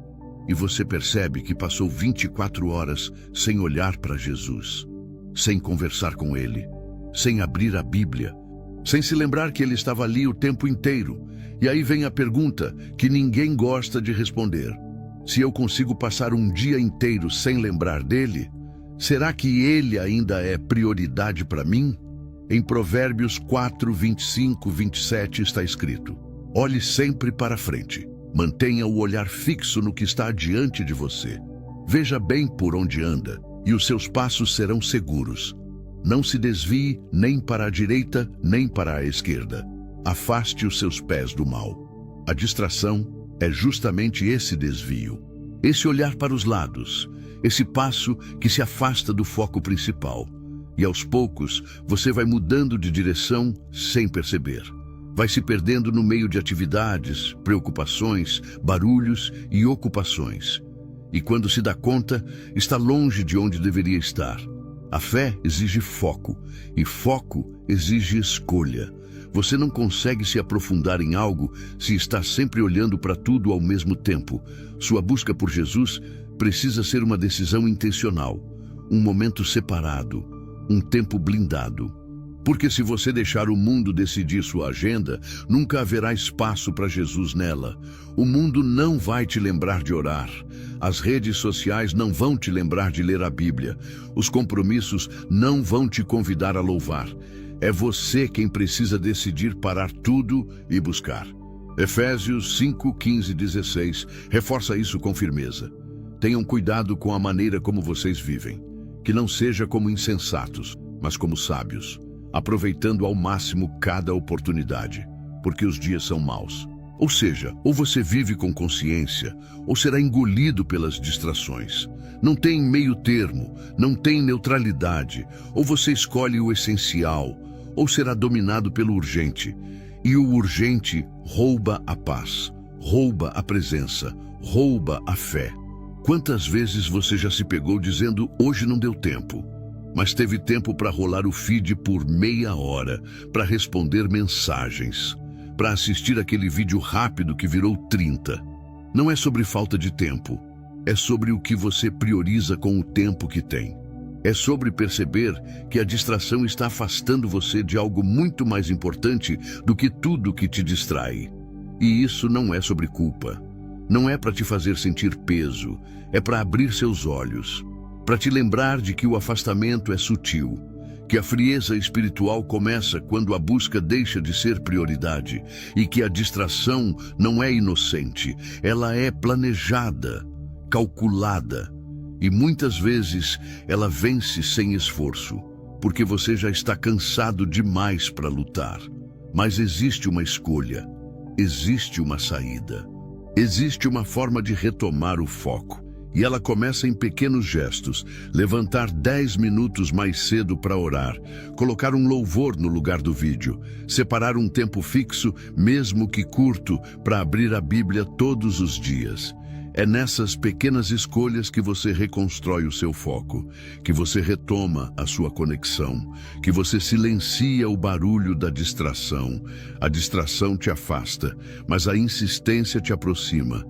e você percebe que passou 24 horas sem olhar para Jesus, sem conversar com Ele, sem abrir a Bíblia, sem se lembrar que Ele estava ali o tempo inteiro. E aí vem a pergunta que ninguém gosta de responder. Se eu consigo passar um dia inteiro sem lembrar dele, será que ele ainda é prioridade para mim? Em Provérbios 4, 25, 27 está escrito: olhe sempre para frente, mantenha o olhar fixo no que está adiante de você. Veja bem por onde anda, e os seus passos serão seguros. Não se desvie nem para a direita, nem para a esquerda. Afaste os seus pés do mal. A distração é justamente esse desvio, esse olhar para os lados, esse passo que se afasta do foco principal. E aos poucos, você vai mudando de direção sem perceber. Vai se perdendo no meio de atividades, preocupações, barulhos e ocupações. E quando se dá conta, está longe de onde deveria estar. A fé exige foco, e foco exige escolha. Você não consegue se aprofundar em algo se está sempre olhando para tudo ao mesmo tempo. Sua busca por Jesus precisa ser uma decisão intencional, um momento separado, um tempo blindado. Porque se você deixar o mundo decidir sua agenda, nunca haverá espaço para Jesus nela. O mundo não vai te lembrar de orar. As redes sociais não vão te lembrar de ler a Bíblia. Os compromissos não vão te convidar a louvar. É você quem precisa decidir parar tudo e buscar. Efésios 5, 15, 16 reforça isso com firmeza. Tenham cuidado com a maneira como vocês vivem, que não seja como insensatos, mas como sábios, aproveitando ao máximo cada oportunidade, porque os dias são maus. Ou seja, ou você vive com consciência, ou será engolido pelas distrações. Não tem meio termo, não tem neutralidade. Ou você escolhe o essencial, ou será dominado pelo urgente. E o urgente rouba a paz, rouba a presença, rouba a fé. Quantas vezes você já se pegou dizendo, hoje não deu tempo, mas teve tempo para rolar o feed por meia hora, para responder mensagens, para assistir aquele vídeo rápido que virou 30. Não é sobre falta de tempo, é sobre o que você prioriza com o tempo que tem. É sobre perceber que a distração está afastando você de algo muito mais importante do que tudo que te distrai. E isso não é sobre culpa. Não é para te fazer sentir peso, é para abrir seus olhos, para te lembrar de que o afastamento é sutil, que a frieza espiritual começa quando a busca deixa de ser prioridade e que a distração não é inocente, ela é planejada, calculada. E muitas vezes ela vence sem esforço, porque você já está cansado demais para lutar. Mas existe uma escolha, existe uma saída, existe uma forma de retomar o foco. E ela começa em pequenos gestos, levantar 10 minutos mais cedo para orar, colocar um louvor no lugar do vídeo, separar um tempo fixo, mesmo que curto, para abrir a Bíblia todos os dias. É nessas pequenas escolhas que você reconstrói o seu foco, que você retoma a sua conexão, que você silencia o barulho da distração. A distração te afasta, mas a insistência te aproxima.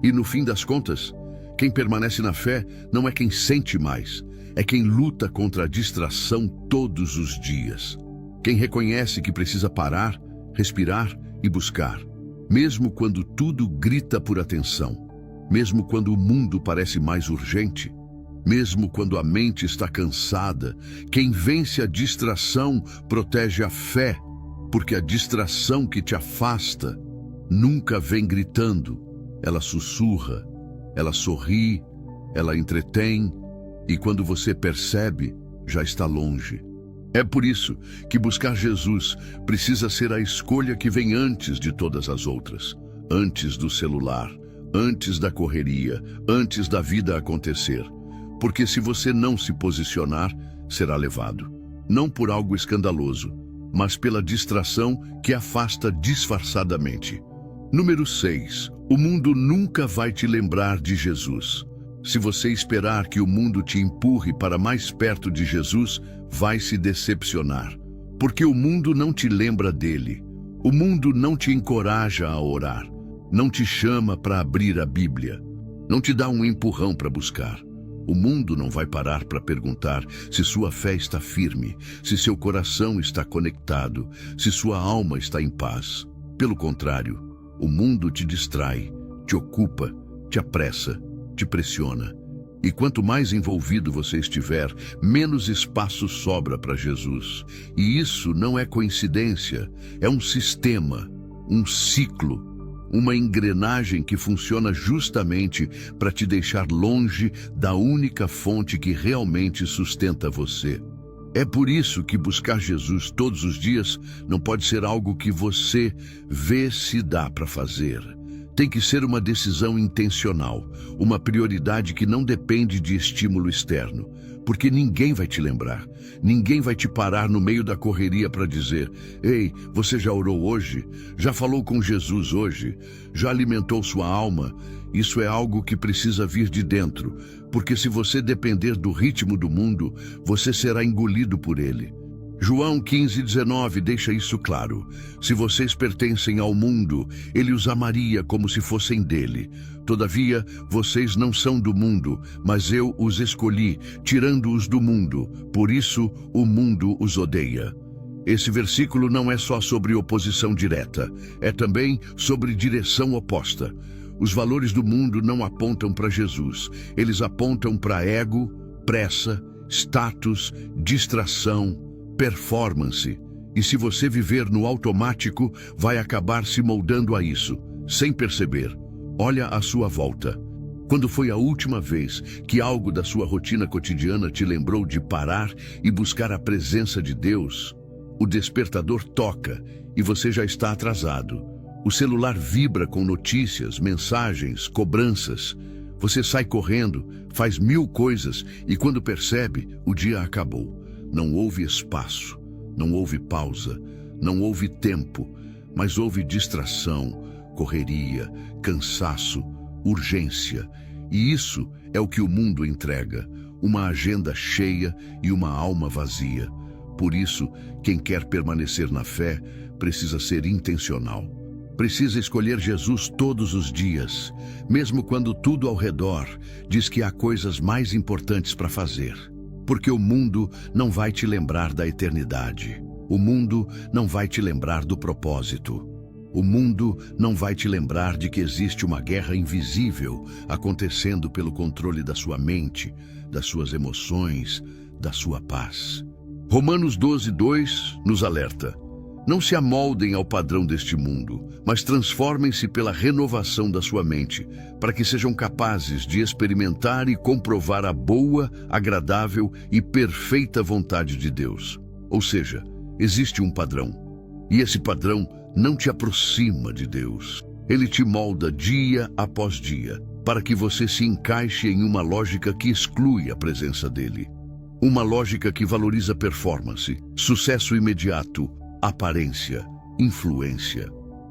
E no fim das contas, quem permanece na fé não é quem sente mais, é quem luta contra a distração todos os dias. Quem reconhece que precisa parar, respirar e buscar, mesmo quando tudo grita por atenção. Mesmo quando o mundo parece mais urgente, mesmo quando a mente está cansada, quem vence a distração protege a fé, porque a distração que te afasta nunca vem gritando. Ela sussurra, ela sorri, ela entretém, e quando você percebe, já está longe. É por isso que buscar Jesus precisa ser a escolha que vem antes de todas as outras, antes do celular, antes da correria, antes da vida acontecer. Porque se você não se posicionar, será levado, não por algo escandaloso, mas pela distração que afasta disfarçadamente. Número 6. O mundo nunca vai te lembrar de Jesus. Se você esperar que o mundo te empurre para mais perto de Jesus, vai se decepcionar. Porque o mundo não te lembra dele. O mundo não te encoraja a orar. Não te chama para abrir a Bíblia. Não te dá um empurrão para buscar. O mundo não vai parar para perguntar se sua fé está firme, se seu coração está conectado, se sua alma está em paz. Pelo contrário, o mundo te distrai, te ocupa, te apressa, te pressiona. E quanto mais envolvido você estiver, menos espaço sobra para Jesus. E isso não é coincidência, é um sistema, um ciclo, uma engrenagem que funciona justamente para te deixar longe da única fonte que realmente sustenta você. É por isso que buscar Jesus todos os dias não pode ser algo que você vê se dá para fazer. Tem que ser uma decisão intencional, uma prioridade que não depende de estímulo externo, porque ninguém vai te lembrar, ninguém vai te parar no meio da correria para dizer: ei, você já orou hoje? Já falou com Jesus hoje? Já alimentou sua alma? Isso é algo que precisa vir de dentro, porque se você depender do ritmo do mundo, você será engolido por ele. João 15:19 deixa isso claro. Se vocês pertencem ao mundo, ele os amaria como se fossem dele. Todavia, vocês não são do mundo, mas eu os escolhi, tirando-os do mundo. Por isso, o mundo os odeia. Esse versículo não é só sobre oposição direta, é também sobre direção oposta. Os valores do mundo não apontam para Jesus, eles apontam para ego, pressa, status, distração, performance. E se você viver no automático, vai acabar se moldando a isso, sem perceber. Olha à sua volta. Quando foi a última vez que algo da sua rotina cotidiana te lembrou de parar e buscar a presença de Deus? O despertador toca e você já está atrasado. O celular vibra com notícias, mensagens, cobranças. Você sai correndo, faz 1000 coisas e quando percebe, o dia acabou. Não houve espaço, não houve pausa, não houve tempo, mas houve distração, correria, cansaço, urgência. E isso é o que o mundo entrega, uma agenda cheia e uma alma vazia. Por isso, quem quer permanecer na fé precisa ser intencional. Precisa escolher Jesus todos os dias, mesmo quando tudo ao redor diz que há coisas mais importantes para fazer. Porque o mundo não vai te lembrar da eternidade. O mundo não vai te lembrar do propósito. O mundo não vai te lembrar de que existe uma guerra invisível acontecendo pelo controle da sua mente, das suas emoções, da sua paz. Romanos 12:2 nos alerta: não se amoldem ao padrão deste mundo, mas transformem-se pela renovação da sua mente, para que sejam capazes de experimentar e comprovar a boa, agradável e perfeita vontade de Deus. Ou seja, existe um padrão, e esse padrão não te aproxima de Deus. Ele te molda dia após dia, para que você se encaixe em uma lógica que exclui a presença dele. Uma lógica que valoriza performance, sucesso imediato, aparência, influência.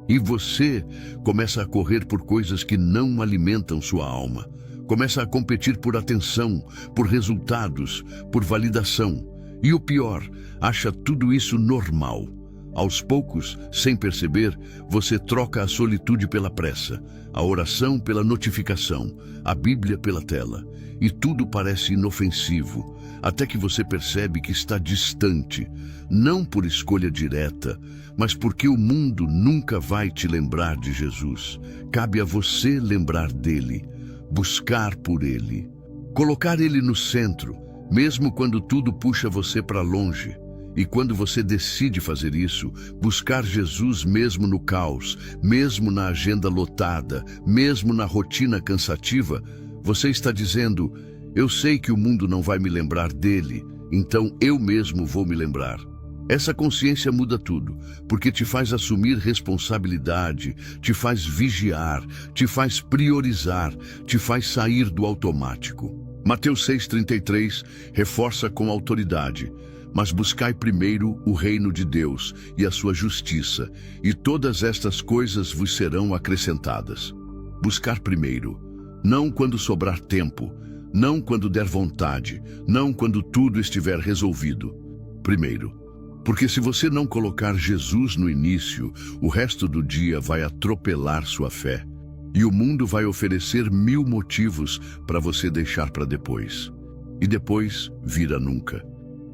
E você começa a correr por coisas que não alimentam sua alma. Começa a competir por atenção, por resultados, por validação. E o pior, acha tudo isso normal. Aos poucos, sem perceber, você troca a solitude pela pressa, a oração pela notificação, a Bíblia pela tela. E tudo parece inofensivo, até que você percebe que está distante, não por escolha direta, mas porque o mundo nunca vai te lembrar de Jesus. Cabe a você lembrar dele, buscar por ele, colocar ele no centro, mesmo quando tudo puxa você para longe. E quando você decide fazer isso, buscar Jesus mesmo no caos, mesmo na agenda lotada, mesmo na rotina cansativa, você está dizendo: eu sei que o mundo não vai me lembrar dele, então eu mesmo vou me lembrar. Essa consciência muda tudo, porque te faz assumir responsabilidade, te faz vigiar, te faz priorizar, te faz sair do automático. Mateus 6,33 reforça com autoridade: mas buscai primeiro o reino de Deus e a sua justiça, e todas estas coisas vos serão acrescentadas. Buscar primeiro, não quando sobrar tempo, não quando der vontade, não quando tudo estiver resolvido. Primeiro, porque se você não colocar Jesus no início, o resto do dia vai atropelar sua fé, e o mundo vai oferecer 1000 motivos para você deixar para depois. E depois vira nunca.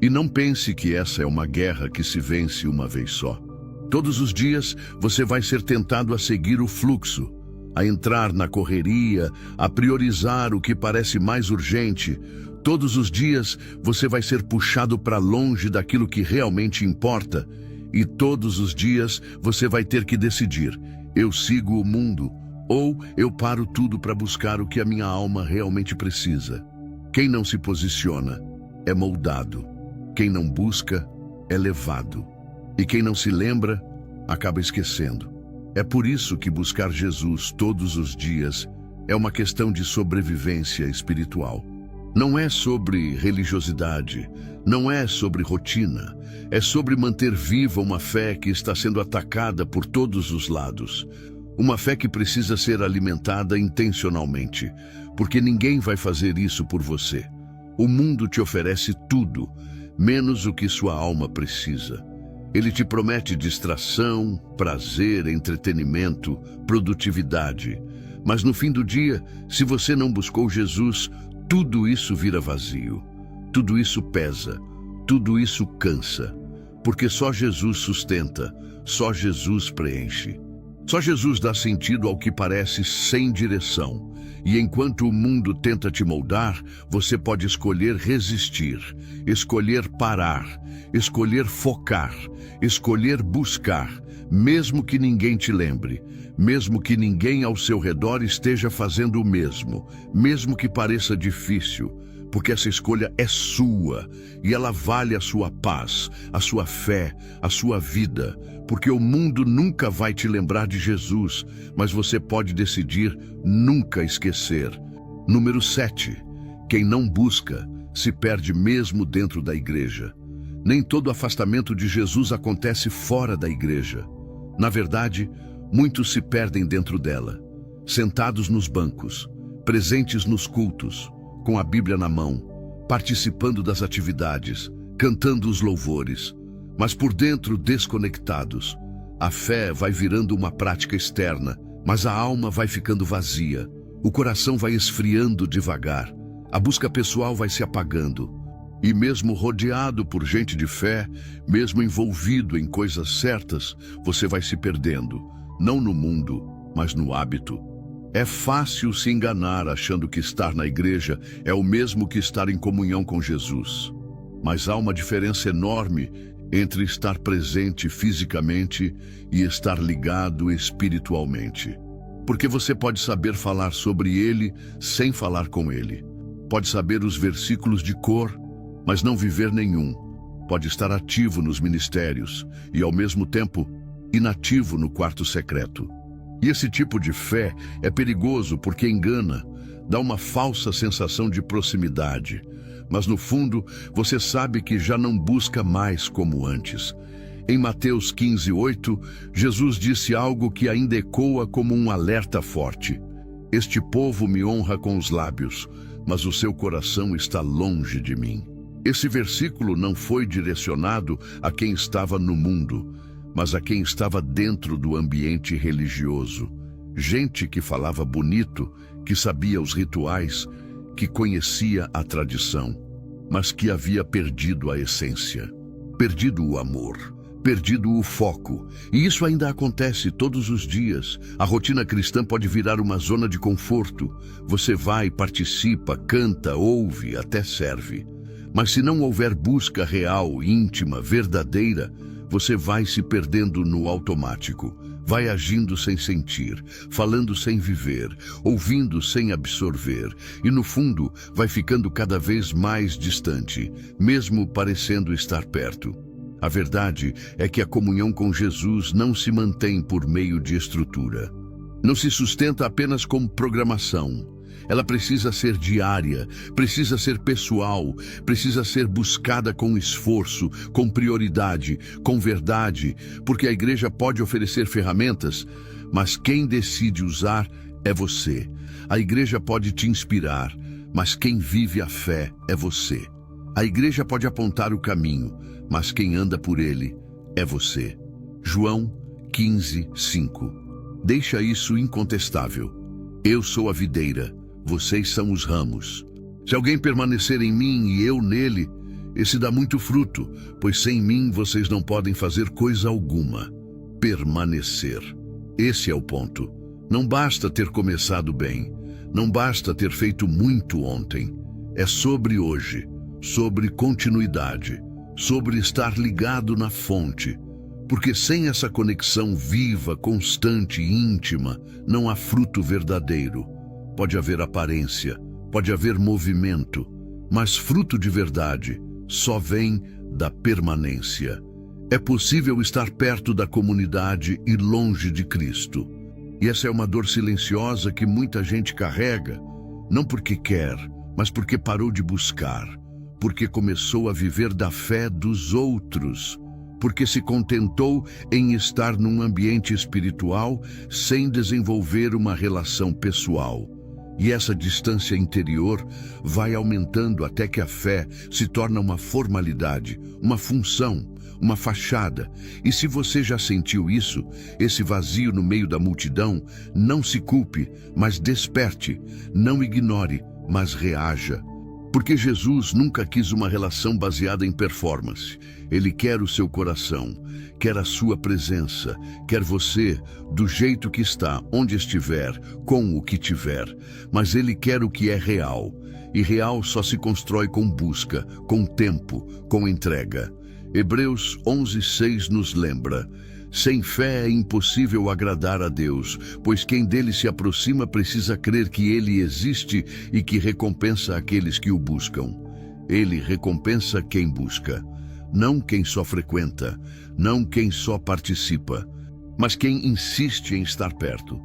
E não pense que essa é uma guerra que se vence uma vez só. Todos os dias você vai ser tentado a seguir o fluxo, a entrar na correria, a priorizar o que parece mais urgente. Todos os dias você vai ser puxado para longe daquilo que realmente importa. E todos os dias você vai ter que decidir: eu sigo o mundo ou eu paro tudo para buscar o que a minha alma realmente precisa. Quem não se posiciona é moldado. Quem não busca é levado. E quem não se lembra acaba esquecendo. É por isso que buscar Jesus todos os dias é uma questão de sobrevivência espiritual. Não é sobre religiosidade, não é sobre rotina, é sobre manter viva uma fé que está sendo atacada por todos os lados. Uma fé que precisa ser alimentada intencionalmente, porque ninguém vai fazer isso por você. O mundo te oferece tudo, menos o que sua alma precisa. Ele te promete distração, prazer, entretenimento, produtividade. Mas no fim do dia, se você não buscou Jesus, tudo isso vira vazio. Tudo isso pesa, tudo isso cansa. Porque só Jesus sustenta, só Jesus preenche. Só Jesus dá sentido ao que parece sem direção. E enquanto o mundo tenta te moldar, você pode escolher resistir, escolher parar, escolher focar, escolher buscar, mesmo que ninguém te lembre, mesmo que ninguém ao seu redor esteja fazendo o mesmo, mesmo que pareça difícil, porque essa escolha é sua e ela vale a sua paz, a sua fé, a sua vida, porque o mundo nunca vai te lembrar de Jesus, mas você pode decidir nunca esquecer. Número 7. Quem não busca se perde mesmo dentro da igreja. Nem todo afastamento de Jesus acontece fora da igreja. Na verdade, muitos se perdem dentro dela, sentados nos bancos, presentes nos cultos, com a Bíblia na mão, participando das atividades, cantando os louvores, mas por dentro desconectados. A fé vai virando uma prática externa, mas a alma vai ficando vazia, o coração vai esfriando devagar, a busca pessoal vai se apagando. E mesmo rodeado por gente de fé, mesmo envolvido em coisas certas, você vai se perdendo, não no mundo, mas no hábito. É fácil se enganar achando que estar na igreja é o mesmo que estar em comunhão com Jesus. Mas há uma diferença enorme entre estar presente fisicamente e estar ligado espiritualmente. Porque você pode saber falar sobre ele sem falar com ele. Pode saber os versículos de cor, mas não viver nenhum. Pode estar ativo nos ministérios e, ao mesmo tempo, inativo no quarto secreto. E esse tipo de fé é perigoso porque engana, dá uma falsa sensação de proximidade. Mas no fundo, você sabe que já não busca mais como antes. Em Mateus 15:8, Jesus disse algo que ainda ecoa como um alerta forte. Este povo me honra com os lábios, mas o seu coração está longe de mim. Esse versículo não foi direcionado a quem estava no mundo, mas a quem estava dentro do ambiente religioso. Gente que falava bonito, que sabia os rituais, que conhecia a tradição, mas que havia perdido a essência, perdido o amor, perdido o foco. E isso ainda acontece todos os dias. A rotina cristã pode virar uma zona de conforto. Você vai, participa, canta, ouve, até serve. Mas se não houver busca real, íntima, verdadeira, você vai se perdendo no automático. Vai agindo sem sentir, falando sem viver, ouvindo sem absorver, e no fundo vai ficando cada vez mais distante, mesmo parecendo estar perto. A verdade é que a comunhão com Jesus não se mantém por meio de estrutura. Não se sustenta apenas com programação. Ela precisa ser diária, precisa ser pessoal, precisa ser buscada com esforço, com prioridade, com verdade, porque a igreja pode oferecer ferramentas, mas quem decide usar é você. A igreja pode te inspirar, mas quem vive a fé é você. A igreja pode apontar o caminho, mas quem anda por ele é você. João 15:5. Deixa isso incontestável. Eu sou a videira, vocês são os ramos. Se alguém permanecer em mim e eu nele, esse dá muito fruto, pois sem mim vocês não podem fazer coisa alguma. Permanecer. Esse é o ponto. Não basta ter começado bem, não basta ter feito muito ontem. É sobre hoje, sobre continuidade, sobre estar ligado na fonte. Porque sem essa conexão viva, constante e íntima, não há fruto verdadeiro. Pode haver aparência, pode haver movimento, mas fruto de verdade só vem da permanência. É possível estar perto da comunidade e longe de Cristo. E essa é uma dor silenciosa que muita gente carrega, não porque quer, mas porque parou de buscar, porque começou a viver da fé dos outros, porque se contentou em estar num ambiente espiritual sem desenvolver uma relação pessoal. E essa distância interior vai aumentando até que a fé se torna uma formalidade, uma função, uma fachada. E se você já sentiu isso, esse vazio no meio da multidão, não se culpe, mas desperte, não ignore, mas reaja. Porque Jesus nunca quis uma relação baseada em performance. Ele quer o seu coração, quer a sua presença, quer você do jeito que está, onde estiver, com o que tiver. Mas Ele quer o que é real. E real só se constrói com busca, com tempo, com entrega. Hebreus 11:6 nos lembra: sem fé é impossível agradar a Deus, pois quem dele se aproxima precisa crer que ele existe e que recompensa aqueles que o buscam. Ele recompensa quem busca, não quem só frequenta, não quem só participa, mas quem insiste em estar perto,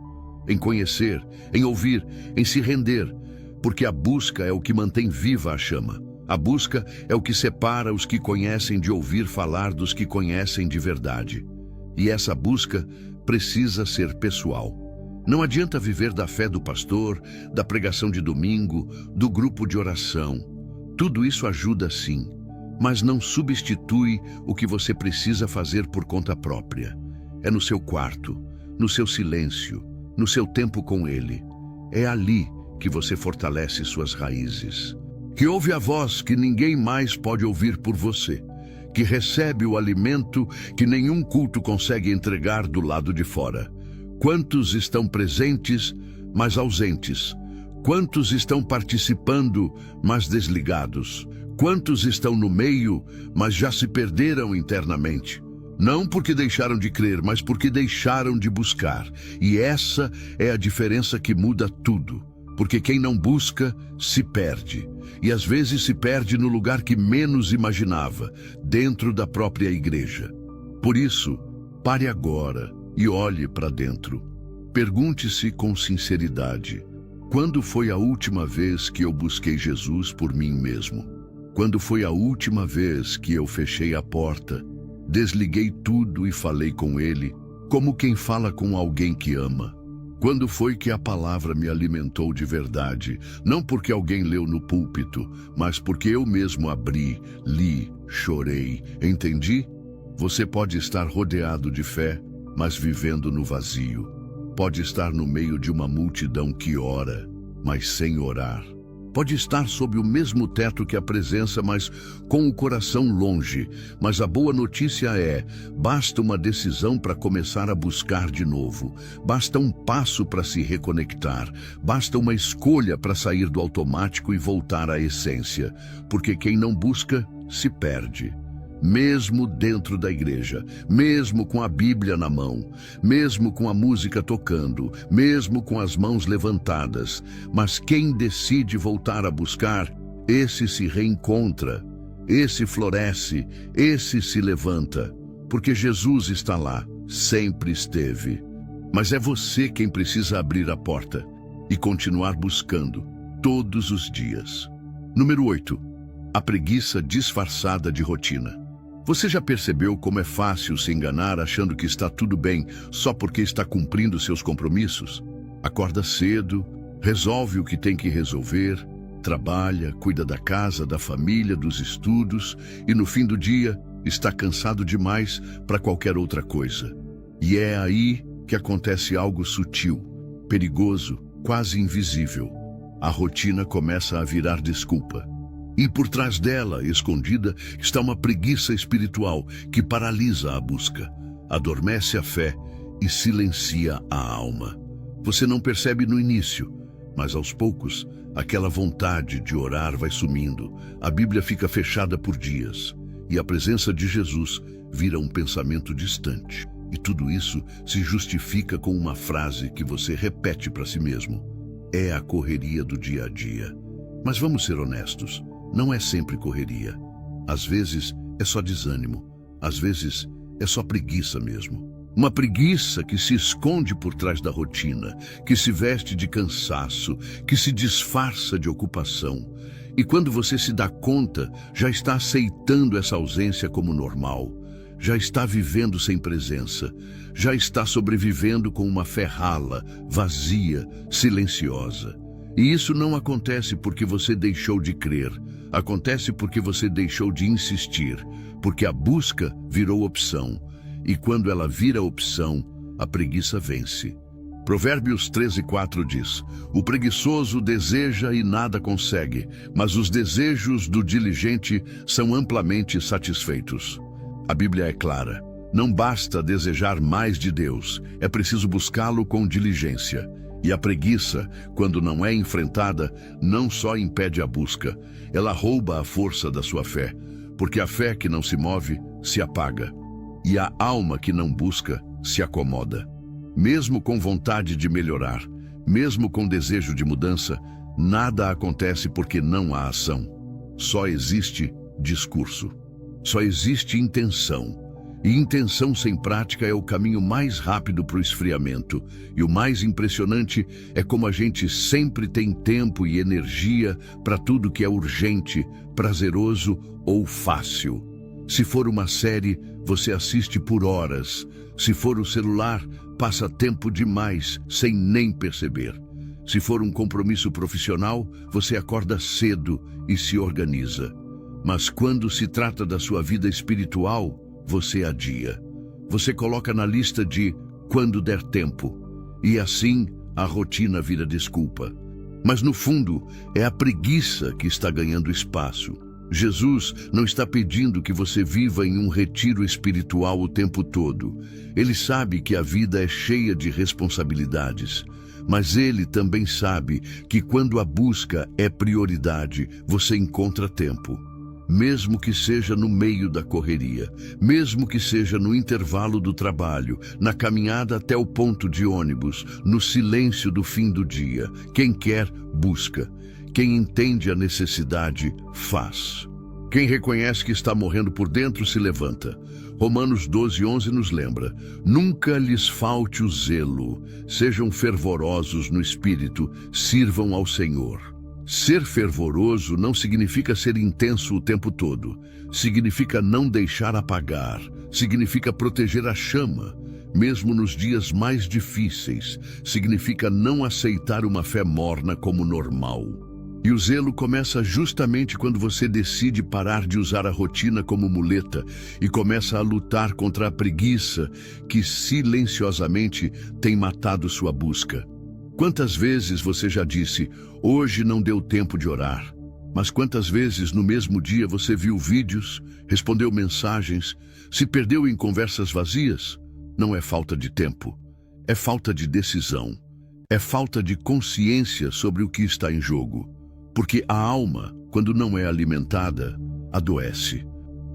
em conhecer, em ouvir, em se render, porque a busca é o que mantém viva a chama. A busca é o que separa os que conhecem de ouvir falar dos que conhecem de verdade. E essa busca precisa ser pessoal. Não adianta viver da fé do pastor, da pregação de domingo, do grupo de oração. Tudo isso ajuda sim, mas não substitui o que você precisa fazer por conta própria. É no seu quarto, no seu silêncio, no seu tempo com Ele. É ali que você fortalece suas raízes. Que ouve a voz que ninguém mais pode ouvir por você. Que recebe o alimento que nenhum culto consegue entregar do lado de fora. Quantos estão presentes, mas ausentes? Quantos estão participando, mas desligados? Quantos estão no meio, mas já se perderam internamente? Não porque deixaram de crer, mas porque deixaram de buscar. E essa é a diferença que muda tudo. Porque quem não busca, se perde. E às vezes se perde no lugar que menos imaginava, dentro da própria igreja. Por isso, pare agora e olhe para dentro. Pergunte-se com sinceridade: quando foi a última vez que eu busquei Jesus por mim mesmo? Quando foi a última vez que eu fechei a porta Desliguei tudo e falei com ele, como quem fala com alguém que ama. Quando foi que a palavra me alimentou de verdade? Não porque alguém leu no púlpito, mas porque eu mesmo abri, li, chorei. Entendi? Você pode estar rodeado de fé, mas vivendo no vazio. Pode estar no meio de uma multidão que ora, mas sem orar. Pode estar sob o mesmo teto que a presença, mas com o coração longe. Mas a boa notícia é, basta uma decisão para começar a buscar de novo. Basta um passo para se reconectar. Basta uma escolha para sair do automático e voltar à essência. Porque quem não busca, se perde. Mesmo dentro da igreja, mesmo com a Bíblia na mão, mesmo com a música tocando, mesmo com as mãos levantadas. Mas quem decide voltar a buscar, esse se reencontra, esse floresce, esse se levanta, porque Jesus está lá, sempre esteve. Mas é você quem precisa abrir a porta e continuar buscando todos os dias. Número 8. A preguiça disfarçada de rotina. Você já percebeu como é fácil se enganar achando que está tudo bem só porque está cumprindo seus compromissos? Acorda cedo, resolve o que tem que resolver, trabalha, cuida da casa, da família, dos estudos e no fim do dia está cansado demais para qualquer outra coisa. E é aí que acontece algo sutil, perigoso, quase invisível. A rotina começa a virar desculpa. E por trás dela, escondida, está uma preguiça espiritual que paralisa a busca, adormece a fé e silencia a alma. Você não percebe no início, mas aos poucos, aquela vontade de orar vai sumindo, a Bíblia fica fechada por dias, e a presença de Jesus vira um pensamento distante. E tudo isso se justifica com uma frase que você repete para si mesmo. É a correria do dia a dia. Mas vamos ser honestos. Não é sempre correria. Às vezes é só desânimo. Às vezes é só preguiça mesmo. Uma preguiça que se esconde por trás da rotina, que se veste de cansaço, que se disfarça de ocupação. E quando você se dá conta, já está aceitando essa ausência como normal. Já está vivendo sem presença. Já está sobrevivendo com uma fé rala, vazia, silenciosa. E isso não acontece porque você deixou de crer. Acontece porque você deixou de insistir, porque a busca virou opção. E quando ela vira opção, a preguiça vence. Provérbios 13:4 diz: o preguiçoso deseja e nada consegue, mas os desejos do diligente são amplamente satisfeitos. A Bíblia é clara. Não basta desejar mais de Deus, é preciso buscá-lo com diligência. E a preguiça, quando não é enfrentada, não só impede a busca, ela rouba a força da sua fé, porque a fé que não se move, se apaga, e a alma que não busca, se acomoda. Mesmo com vontade de melhorar, mesmo com desejo de mudança, nada acontece porque não há ação. Só existe discurso, só existe intenção. E intenção sem prática é o caminho mais rápido para o esfriamento. E o mais impressionante é como a gente sempre tem tempo e energia para tudo que é urgente, prazeroso ou fácil. Se for uma série, você assiste por horas. Se for o celular, passa tempo demais sem nem perceber. Se for um compromisso profissional, você acorda cedo e se organiza. Mas quando se trata da sua vida espiritual, você adia. Você coloca na lista de quando der tempo. E assim a rotina vira desculpa. Mas no fundo é a preguiça que está ganhando espaço. Jesus não está pedindo que você viva em um retiro espiritual o tempo todo. Ele sabe que a vida é cheia de responsabilidades. Mas ele também sabe que quando a busca é prioridade, você encontra tempo. Mesmo que seja no meio da correria, mesmo que seja no intervalo do trabalho, na caminhada até o ponto de ônibus, no silêncio do fim do dia, quem quer, busca. Quem entende a necessidade, faz. Quem reconhece que está morrendo por dentro, se levanta. Romanos 12:11 nos lembra: nunca lhes falte o zelo, sejam fervorosos no espírito, sirvam ao Senhor. Ser fervoroso não significa ser intenso o tempo todo. Significa não deixar apagar. Significa proteger a chama, mesmo nos dias mais difíceis. Significa não aceitar uma fé morna como normal. E o zelo começa justamente quando você decide parar de usar a rotina como muleta e começa a lutar contra a preguiça que silenciosamente tem matado sua busca. Quantas vezes você já disse, hoje não deu tempo de orar? Mas quantas vezes no mesmo dia você viu vídeos, respondeu mensagens, se perdeu em conversas vazias? Não é falta de tempo, é falta de decisão, é falta de consciência sobre o que está em jogo. Porque a alma, quando não é alimentada, adoece.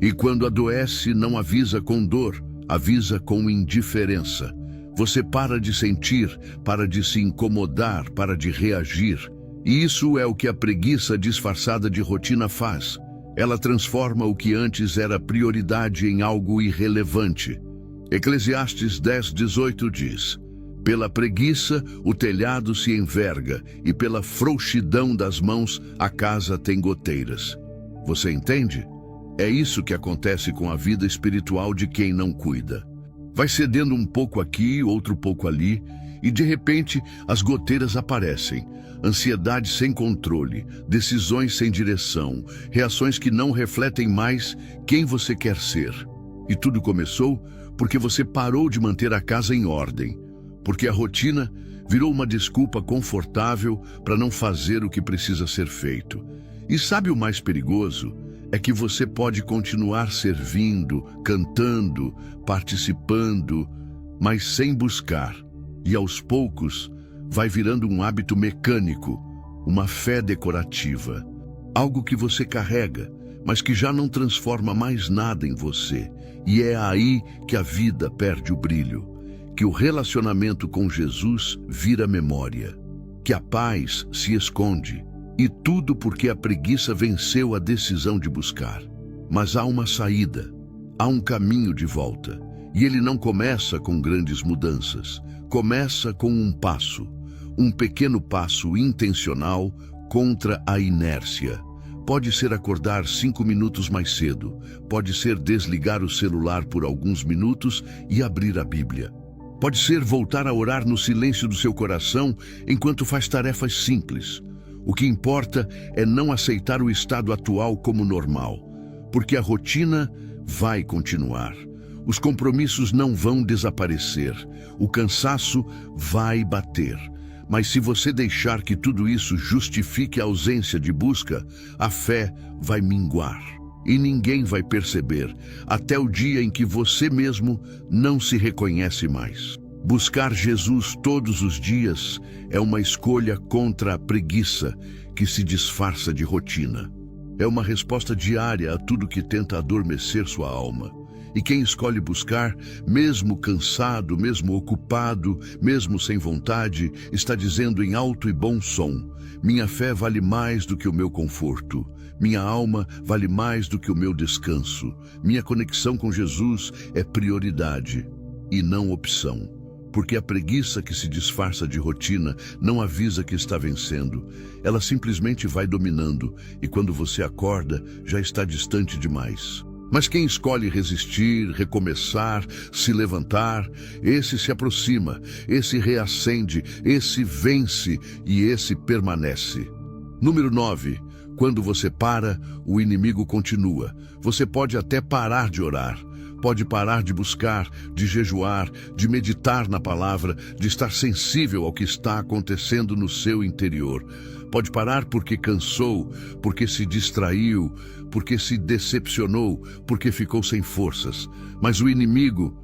E quando adoece, não avisa com dor, avisa com indiferença. Você para de sentir, para de se incomodar, para de reagir. E isso é o que a preguiça disfarçada de rotina faz. Ela transforma o que antes era prioridade em algo irrelevante. Eclesiastes 10:18 diz: pela preguiça o telhado se enverga e pela frouxidão das mãos a casa tem goteiras. Você entende? É isso que acontece com a vida espiritual de quem não cuida. Vai cedendo um pouco aqui, outro pouco ali, e de repente as goteiras aparecem. Ansiedade sem controle, decisões sem direção, reações que não refletem mais quem você quer ser. E tudo começou porque você parou de manter a casa em ordem. Porque a rotina virou uma desculpa confortável para não fazer o que precisa ser feito. E sabe o mais perigoso? É que você pode continuar servindo, cantando, participando, mas sem buscar. E aos poucos vai virando um hábito mecânico, uma fé decorativa. Algo que você carrega, mas que já não transforma mais nada em você. E é aí que a vida perde o brilho. Que o relacionamento com Jesus vira memória. Que a paz se esconde. E tudo porque a preguiça venceu a decisão de buscar. Mas há uma saída, há um caminho de volta. E ele não começa com grandes mudanças. Começa com um passo. Um pequeno passo intencional contra a inércia. Pode ser acordar 5 minutos mais cedo. Pode ser desligar o celular por alguns minutos e abrir a Bíblia. Pode ser voltar a orar no silêncio do seu coração enquanto faz tarefas simples. O que importa é não aceitar o estado atual como normal, porque a rotina vai continuar. Os compromissos não vão desaparecer, o cansaço vai bater. Mas se você deixar que tudo isso justifique a ausência de busca, a fé vai minguar. E ninguém vai perceber, até o dia em que você mesmo não se reconhece mais. Buscar Jesus todos os dias é uma escolha contra a preguiça que se disfarça de rotina. É uma resposta diária a tudo que tenta adormecer sua alma. E quem escolhe buscar, mesmo cansado, mesmo ocupado, mesmo sem vontade, está dizendo em alto e bom som: minha fé vale mais do que o meu conforto. Minha alma vale mais do que o meu descanso. Minha conexão com Jesus é prioridade e não opção. Porque a preguiça que se disfarça de rotina não avisa que está vencendo. Ela simplesmente vai dominando e quando você acorda, já está distante demais. Mas quem escolhe resistir, recomeçar, se levantar, esse se aproxima, esse reacende, esse vence e esse permanece. Número 9. Quando você para, o inimigo continua. Você pode até parar de orar. Pode parar de buscar, de jejuar, de meditar na palavra, de estar sensível ao que está acontecendo no seu interior. Pode parar porque cansou, porque se distraiu, porque se decepcionou, porque ficou sem forças. Mas o inimigo,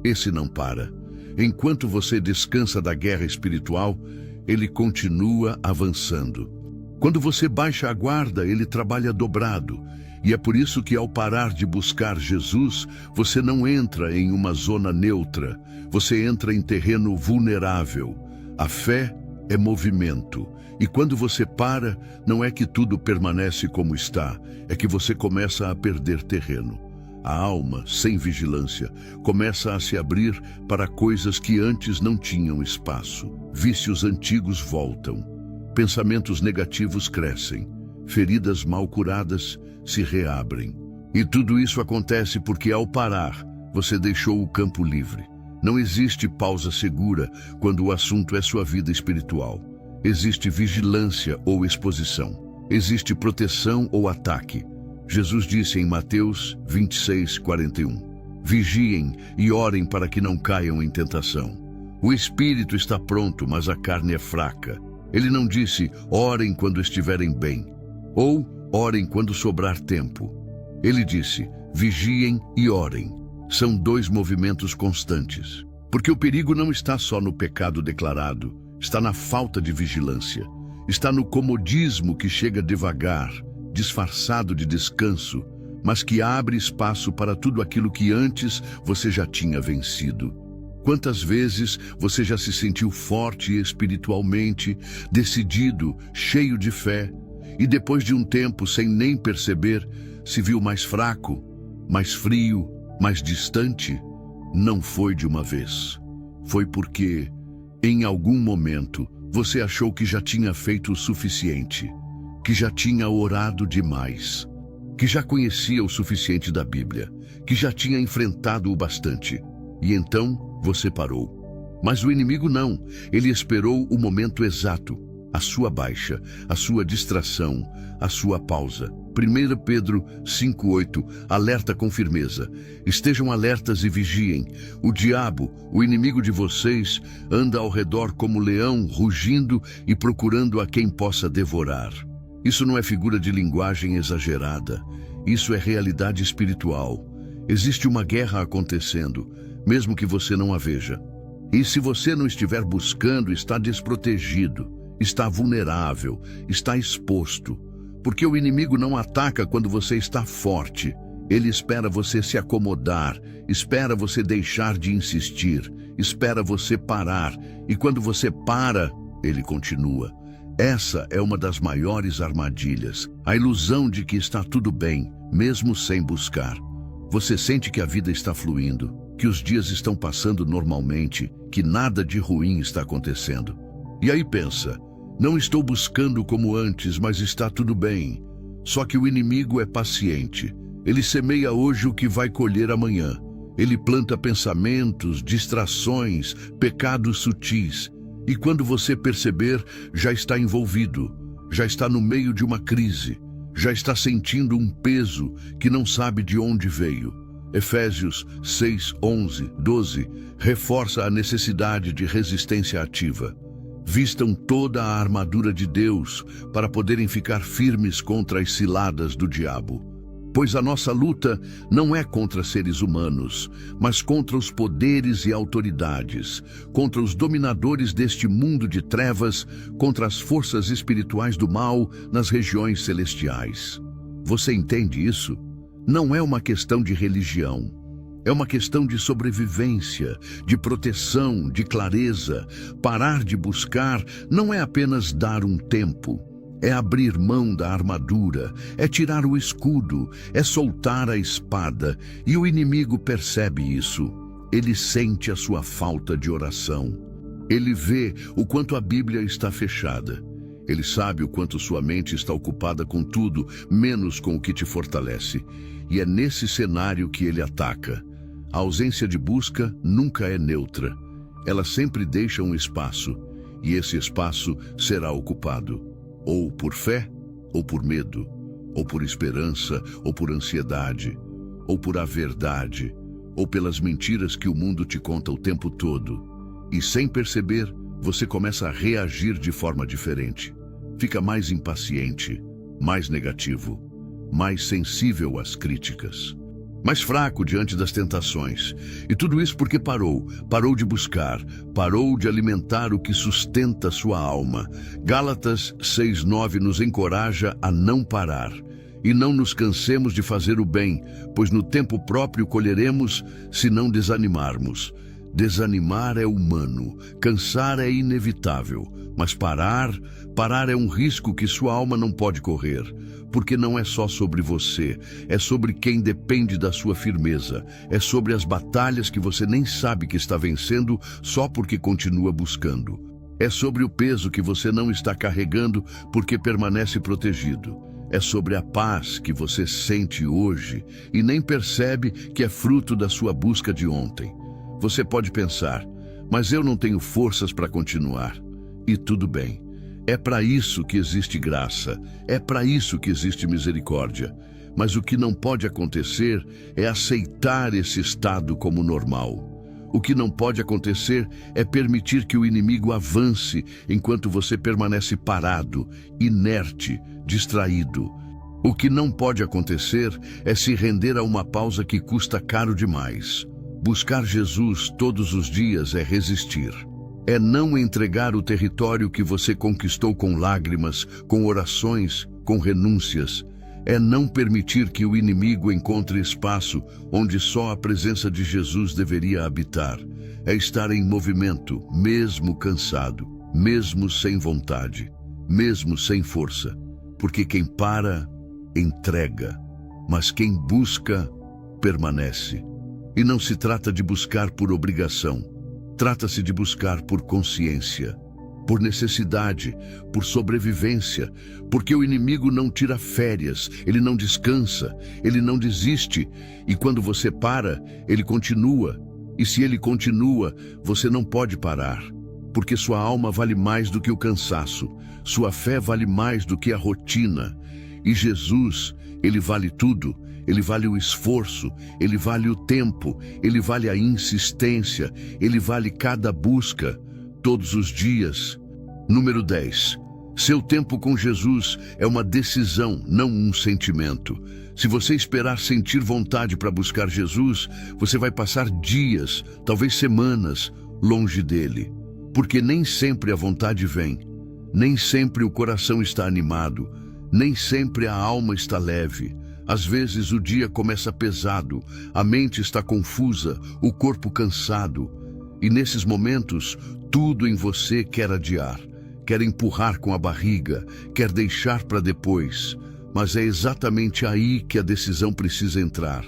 esse não para. Enquanto você descansa da guerra espiritual, ele continua avançando. Quando você baixa a guarda, ele trabalha dobrado. E é por isso que ao parar de buscar Jesus, você não entra em uma zona neutra, você entra em terreno vulnerável. A fé é movimento. E quando você para, não é que tudo permanece como está, é que você começa a perder terreno. A alma, sem vigilância, começa a se abrir para coisas que antes não tinham espaço. Vícios antigos voltam. pensamentos negativos crescem, feridas mal curadas se reabrem. E tudo isso acontece porque, ao parar, você deixou o campo livre. Não existe pausa segura quando o assunto é sua vida espiritual. Existe vigilância ou exposição. Existe proteção ou ataque. Jesus disse em Mateus 26:41, vigiem e orem para que não caiam em tentação. O espírito está pronto, mas a carne é fraca. Ele não disse, orem quando estiverem bem, ou orem quando sobrar tempo. Ele disse, vigiem e orem. São dois movimentos constantes. Porque o perigo não está só no pecado declarado, está na falta de vigilância. Está no comodismo que chega devagar, disfarçado de descanso, mas que abre espaço para tudo aquilo que antes você já tinha vencido. Quantas vezes você já se sentiu forte espiritualmente, decidido, cheio de fé, e depois de um tempo, sem nem perceber, se viu mais fraco, mais frio, mais distante? Não foi de uma vez. Foi porque, em algum momento, você achou que já tinha feito o suficiente, que já tinha orado demais, que já conhecia o suficiente da Bíblia, que já tinha enfrentado o bastante. E então você parou. Mas o inimigo não. Ele esperou o momento exato, a sua baixa, a sua distração, a sua pausa. 1 Pedro 5:8 alerta com firmeza. Estejam alertas e vigiem. O diabo, o inimigo de vocês, anda ao redor como leão, rugindo e procurando a quem possa devorar. Isso não é figura de linguagem exagerada. Isso é realidade espiritual. Existe uma guerra acontecendo, mesmo que você não a veja. E se você não estiver buscando, está desprotegido, está vulnerável, está exposto. Porque o inimigo não ataca quando você está forte. Ele espera você se acomodar, espera você deixar de insistir, espera você parar. E quando você para, ele continua. Essa é uma das maiores armadilhas, a ilusão de que está tudo bem, mesmo sem buscar. Você sente que a vida está fluindo, que os dias estão passando normalmente, que nada de ruim está acontecendo. E aí pensa, não estou buscando como antes, mas está tudo bem. Só que o inimigo é paciente. Ele semeia hoje o que vai colher amanhã. Ele planta pensamentos, distrações, pecados sutis. E quando você perceber, já está envolvido, já está no meio de uma crise, já está sentindo um peso que não sabe de onde veio. Efésios 6:11-12 reforça a necessidade de resistência ativa. Vistam toda a armadura de Deus para poderem ficar firmes contra as ciladas do diabo. Pois a nossa luta não é contra seres humanos, mas contra os poderes e autoridades, contra os dominadores deste mundo de trevas, contra as forças espirituais do mal nas regiões celestiais. Você entende isso? Não é uma questão de religião. É uma questão de sobrevivência, de proteção, de clareza. Parar de buscar não é apenas dar um tempo. É abrir mão da armadura, é tirar o escudo, é soltar a espada. E o inimigo percebe isso. Ele sente a sua falta de oração. Ele vê o quanto a Bíblia está fechada. Ele sabe o quanto sua mente está ocupada com tudo, menos com o que te fortalece. E é nesse cenário que ele ataca. A ausência de busca nunca é neutra. Ela sempre deixa um espaço, e esse espaço será ocupado. Ou por fé, ou por medo, ou por esperança, ou por ansiedade, ou por a verdade, ou pelas mentiras que o mundo te conta o tempo todo. E sem perceber, você começa a reagir de forma diferente. Fica mais impaciente, mais negativo, mais sensível às críticas, mais fraco diante das tentações. E tudo isso porque parou de buscar, parou de alimentar o que sustenta sua alma. Gálatas 6:9 nos encoraja a não parar. E não nos cansemos de fazer o bem, pois no tempo próprio colheremos se não desanimarmos. Desanimar é humano, cansar é inevitável, mas parar é um risco que sua alma não pode correr, porque não é só sobre você, é sobre quem depende da sua firmeza, é sobre as batalhas que você nem sabe que está vencendo só porque continua buscando. É sobre o peso que você não está carregando porque permanece protegido. É sobre a paz que você sente hoje e nem percebe que é fruto da sua busca de ontem. Você pode pensar, mas eu não tenho forças para continuar. E tudo bem. É para isso que existe graça. É para isso que existe misericórdia. Mas o que não pode acontecer é aceitar esse estado como normal. O que não pode acontecer é permitir que o inimigo avance enquanto você permanece parado, inerte, distraído. O que não pode acontecer é se render a uma pausa que custa caro demais. Buscar Jesus todos os dias é resistir. É não entregar o território que você conquistou com lágrimas, com orações, com renúncias. É não permitir que o inimigo encontre espaço onde só a presença de Jesus deveria habitar. É estar em movimento, mesmo cansado, mesmo sem vontade, mesmo sem força. Porque quem para, entrega, mas quem busca, permanece. E não se trata de buscar por obrigação, trata-se de buscar por consciência, por necessidade, por sobrevivência, porque o inimigo não tira férias, ele não descansa, ele não desiste, e quando você para, ele continua, e se ele continua, você não pode parar, porque sua alma vale mais do que o cansaço, sua fé vale mais do que a rotina, e Jesus, ele vale tudo. Ele vale o esforço, ele vale o tempo, ele vale a insistência, ele vale cada busca, todos os dias. Número 10. Seu tempo com Jesus é uma decisão, não um sentimento. Se você esperar sentir vontade para buscar Jesus, você vai passar dias, talvez semanas, longe dele. Porque nem sempre a vontade vem, nem sempre o coração está animado, nem sempre a alma está leve. Às vezes o dia começa pesado, a mente está confusa, o corpo cansado. E nesses momentos, tudo em você quer adiar, quer empurrar com a barriga, quer deixar para depois. Mas é exatamente aí que a decisão precisa entrar.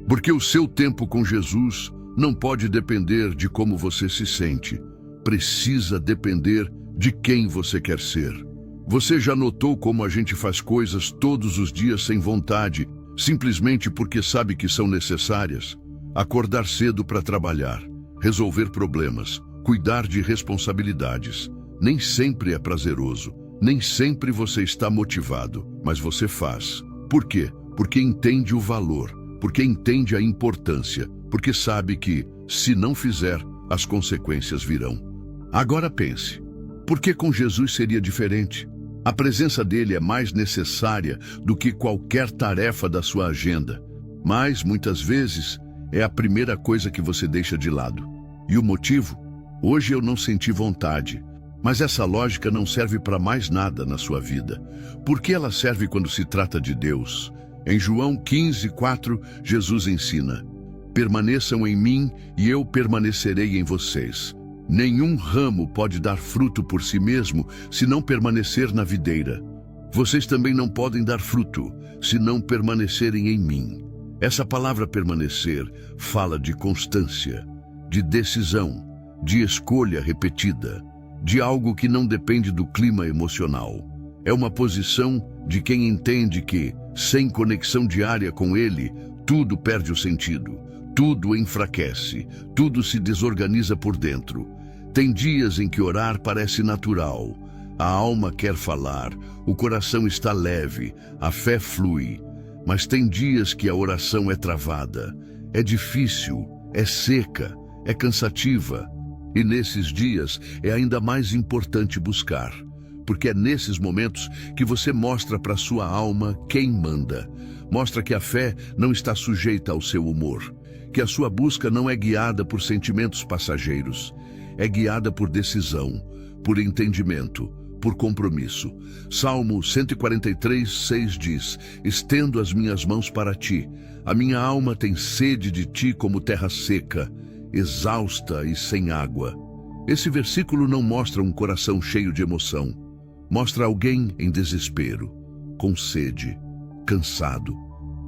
Porque o seu tempo com Jesus não pode depender de como você se sente. Precisa depender de quem você quer ser. Você já notou como a gente faz coisas todos os dias sem vontade, simplesmente porque sabe que são necessárias? Acordar cedo para trabalhar, resolver problemas, cuidar de responsabilidades. Nem sempre é prazeroso, nem sempre você está motivado, mas você faz. Por quê? Porque entende o valor, porque entende a importância, porque sabe que, se não fizer, as consequências virão. Agora pense, por que com Jesus seria diferente? A presença dele é mais necessária do que qualquer tarefa da sua agenda. Mas, muitas vezes, é a primeira coisa que você deixa de lado. E o motivo? Hoje eu não senti vontade. Mas essa lógica não serve para mais nada na sua vida. Por que ela serve quando se trata de Deus? Em João 15:4, Jesus ensina: permaneçam em mim e eu permanecerei em vocês. Nenhum ramo pode dar fruto por si mesmo se não permanecer na videira. Vocês também não podem dar fruto se não permanecerem em mim. Essa palavra permanecer fala de constância, de decisão, de escolha repetida, de algo que não depende do clima emocional. É uma posição de quem entende que, sem conexão diária com ele, tudo perde o sentido, tudo enfraquece, tudo se desorganiza por dentro. Tem dias em que orar parece natural, a alma quer falar, o coração está leve, a fé flui. Mas tem dias que a oração é travada, é difícil, é seca, é cansativa. E nesses dias é ainda mais importante buscar, porque é nesses momentos que você mostra para sua alma quem manda. Mostra que a fé não está sujeita ao seu humor, que a sua busca não é guiada por sentimentos passageiros, é guiada por decisão, por entendimento, por compromisso. Salmo 143:6 diz: estendo as minhas mãos para ti, a minha alma tem sede de ti como terra seca, exausta e sem água. Esse versículo não mostra um coração cheio de emoção, mostra alguém em desespero, com sede, cansado,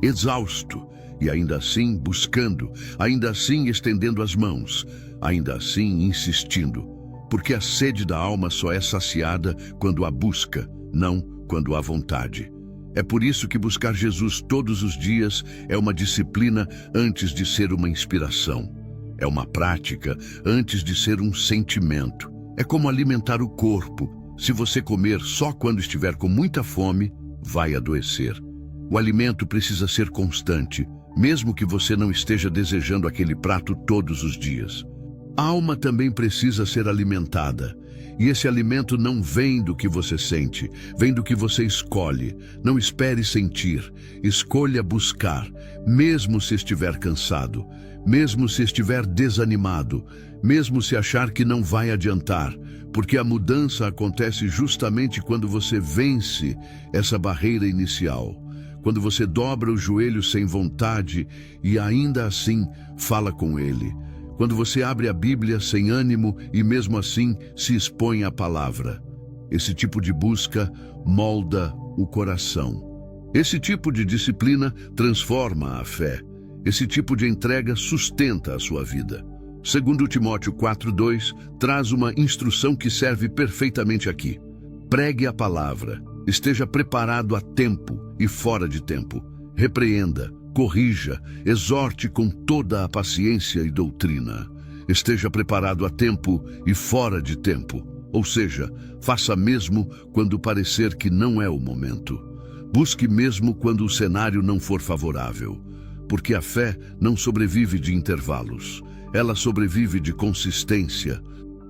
exausto, e ainda assim buscando, ainda assim estendendo as mãos, ainda assim insistindo. porque a sede da alma só é saciada quando há busca, não quando há vontade. É por isso que buscar Jesus todos os dias é uma disciplina antes de ser uma inspiração. É uma prática antes de ser um sentimento. É como alimentar o corpo. Se você comer só quando estiver com muita fome, vai adoecer. O alimento precisa ser constante, mesmo que você não esteja desejando aquele prato todos os dias. A alma também precisa ser alimentada. E esse alimento não vem do que você sente, vem do que você escolhe. Não espere sentir, escolha buscar, mesmo se estiver cansado, mesmo se estiver desanimado, mesmo se achar que não vai adiantar, porque a mudança acontece justamente quando você vence essa barreira inicial. Quando você dobra os joelhos sem vontade e ainda assim fala com Ele. Quando você abre a Bíblia sem ânimo e mesmo assim se expõe à palavra. Esse tipo de busca molda o coração. Esse tipo de disciplina transforma a fé. Esse tipo de entrega sustenta a sua vida. Segundo Timóteo 4:2, traz uma instrução que serve perfeitamente aqui. Pregue a palavra. Esteja preparado a tempo e fora de tempo. Repreenda, corrija, exorte com toda a paciência e doutrina. Esteja preparado a tempo e fora de tempo. Ou seja, faça mesmo quando parecer que não é o momento. Busque mesmo quando o cenário não for favorável. Porque a fé não sobrevive de intervalos. Ela sobrevive de consistência.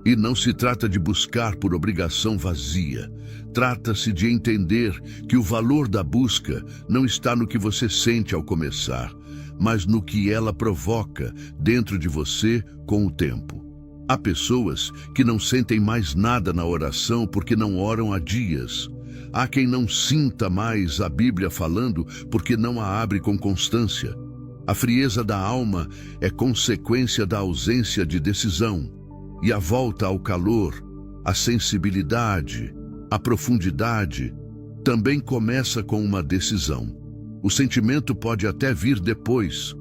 E não se trata de buscar por obrigação vazia. Trata-se de entender que o valor da busca não está no que você sente ao começar, mas no que ela provoca dentro de você com o tempo. Há pessoas que não sentem mais nada na oração porque não oram há dias. Há quem não sinta mais a Bíblia falando porque não a abre com constância. A frieza da alma é consequência da ausência de decisão. E a volta ao calor, a sensibilidade, a profundidade, também começa com uma decisão. O sentimento pode até vir depois,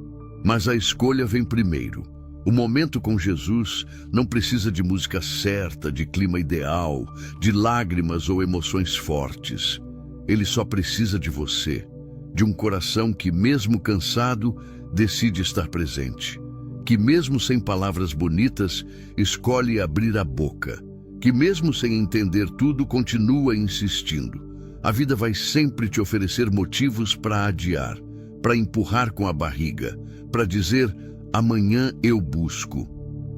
mas a escolha vem primeiro. O momento com Jesus não precisa de música certa, de clima ideal, de lágrimas ou emoções fortes. Ele só precisa de você, de um coração que, mesmo cansado, decide estar presente. Que mesmo sem palavras bonitas, escolhe abrir a boca. Que mesmo sem entender tudo, continua insistindo. A vida vai sempre te oferecer motivos para adiar, para empurrar com a barriga, para dizer, amanhã eu busco.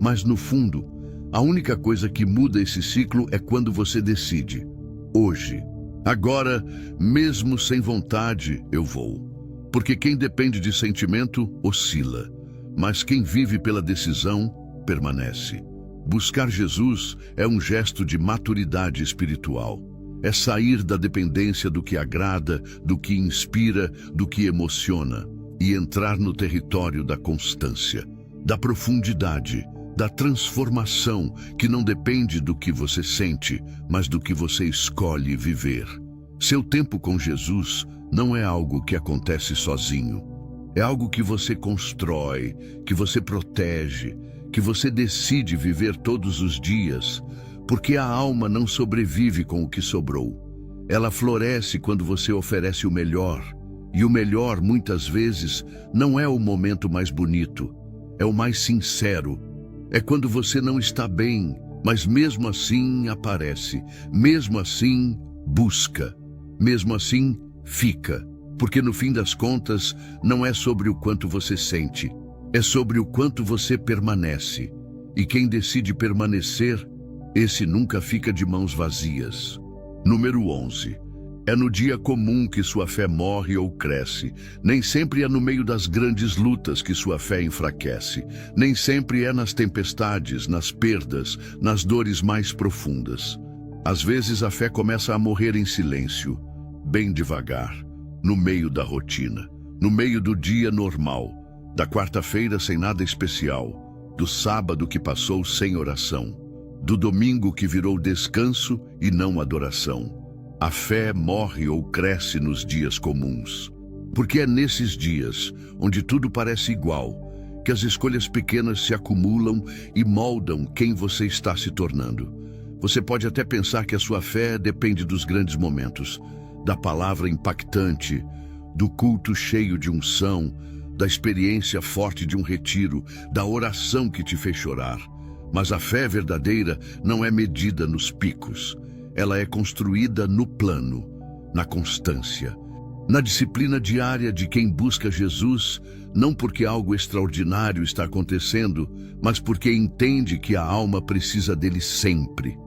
Mas no fundo, a única coisa que muda esse ciclo é quando você decide. Hoje, agora, mesmo sem vontade, eu vou. Porque quem depende de sentimento, oscila. Mas quem vive pela decisão, permanece. Buscar Jesus é um gesto de maturidade espiritual. É sair da dependência do que agrada, do que inspira, do que emociona, e entrar no território da constância, da profundidade, da transformação que não depende do que você sente, mas do que você escolhe viver. Seu tempo com Jesus não é algo que acontece sozinho. É algo que você constrói, que você protege, que você decide viver todos os dias, porque a alma não sobrevive com o que sobrou. Ela floresce quando você oferece o melhor, e o melhor, muitas vezes, não é o momento mais bonito, é o mais sincero. É quando você não está bem, mas mesmo assim aparece, mesmo assim busca, mesmo assim fica. Porque no fim das contas, não é sobre o quanto você sente, é sobre o quanto você permanece. E quem decide permanecer, esse nunca fica de mãos vazias. Número 11. É no dia comum que sua fé morre ou cresce. Nem sempre é no meio das grandes lutas que sua fé enfraquece. Nem sempre é nas tempestades, nas perdas, nas dores mais profundas. Às vezes a fé começa a morrer em silêncio, bem devagar. No meio da rotina, no meio do dia normal, da quarta-feira sem nada especial, do sábado que passou sem oração, do domingo que virou descanso e não adoração. A fé morre ou cresce nos dias comuns, porque é nesses dias, onde tudo parece igual, que as escolhas pequenas se acumulam e moldam quem você está se tornando. Você pode até pensar que a sua fé depende dos grandes momentos, da palavra impactante, do culto cheio de unção, da experiência forte de um retiro, da oração que te fez chorar. Mas a fé verdadeira não é medida nos picos. Ela é construída no plano, na constância, na disciplina diária de quem busca Jesus, não porque algo extraordinário está acontecendo, mas porque entende que a alma precisa dele sempre.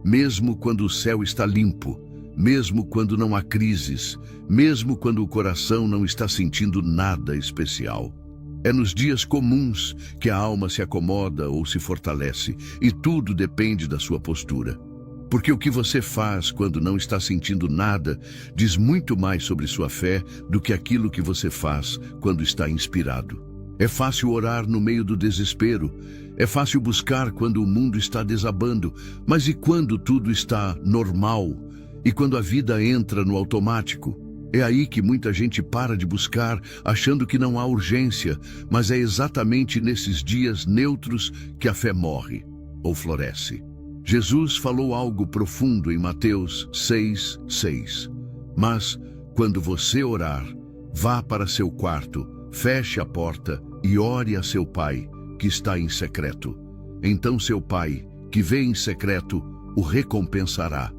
Mesmo quando o céu está limpo, mesmo quando não há crises, mesmo quando o coração não está sentindo nada especial. É nos dias comuns que a alma se acomoda ou se fortalece, e tudo depende da sua postura. Porque o que você faz quando não está sentindo nada diz muito mais sobre sua fé do que aquilo que você faz quando está inspirado. É fácil orar no meio do desespero, é fácil buscar quando o mundo está desabando, mas e quando tudo está normal? E quando a vida entra no automático? É aí que muita gente para de buscar, achando que não há urgência, mas é exatamente nesses dias neutros que a fé morre ou floresce. Jesus falou algo profundo em Mateus 6:6. Mas, quando você orar, vá para seu quarto, feche a porta e ore a seu pai, que está em secreto. Então seu pai, que vê em secreto, o recompensará.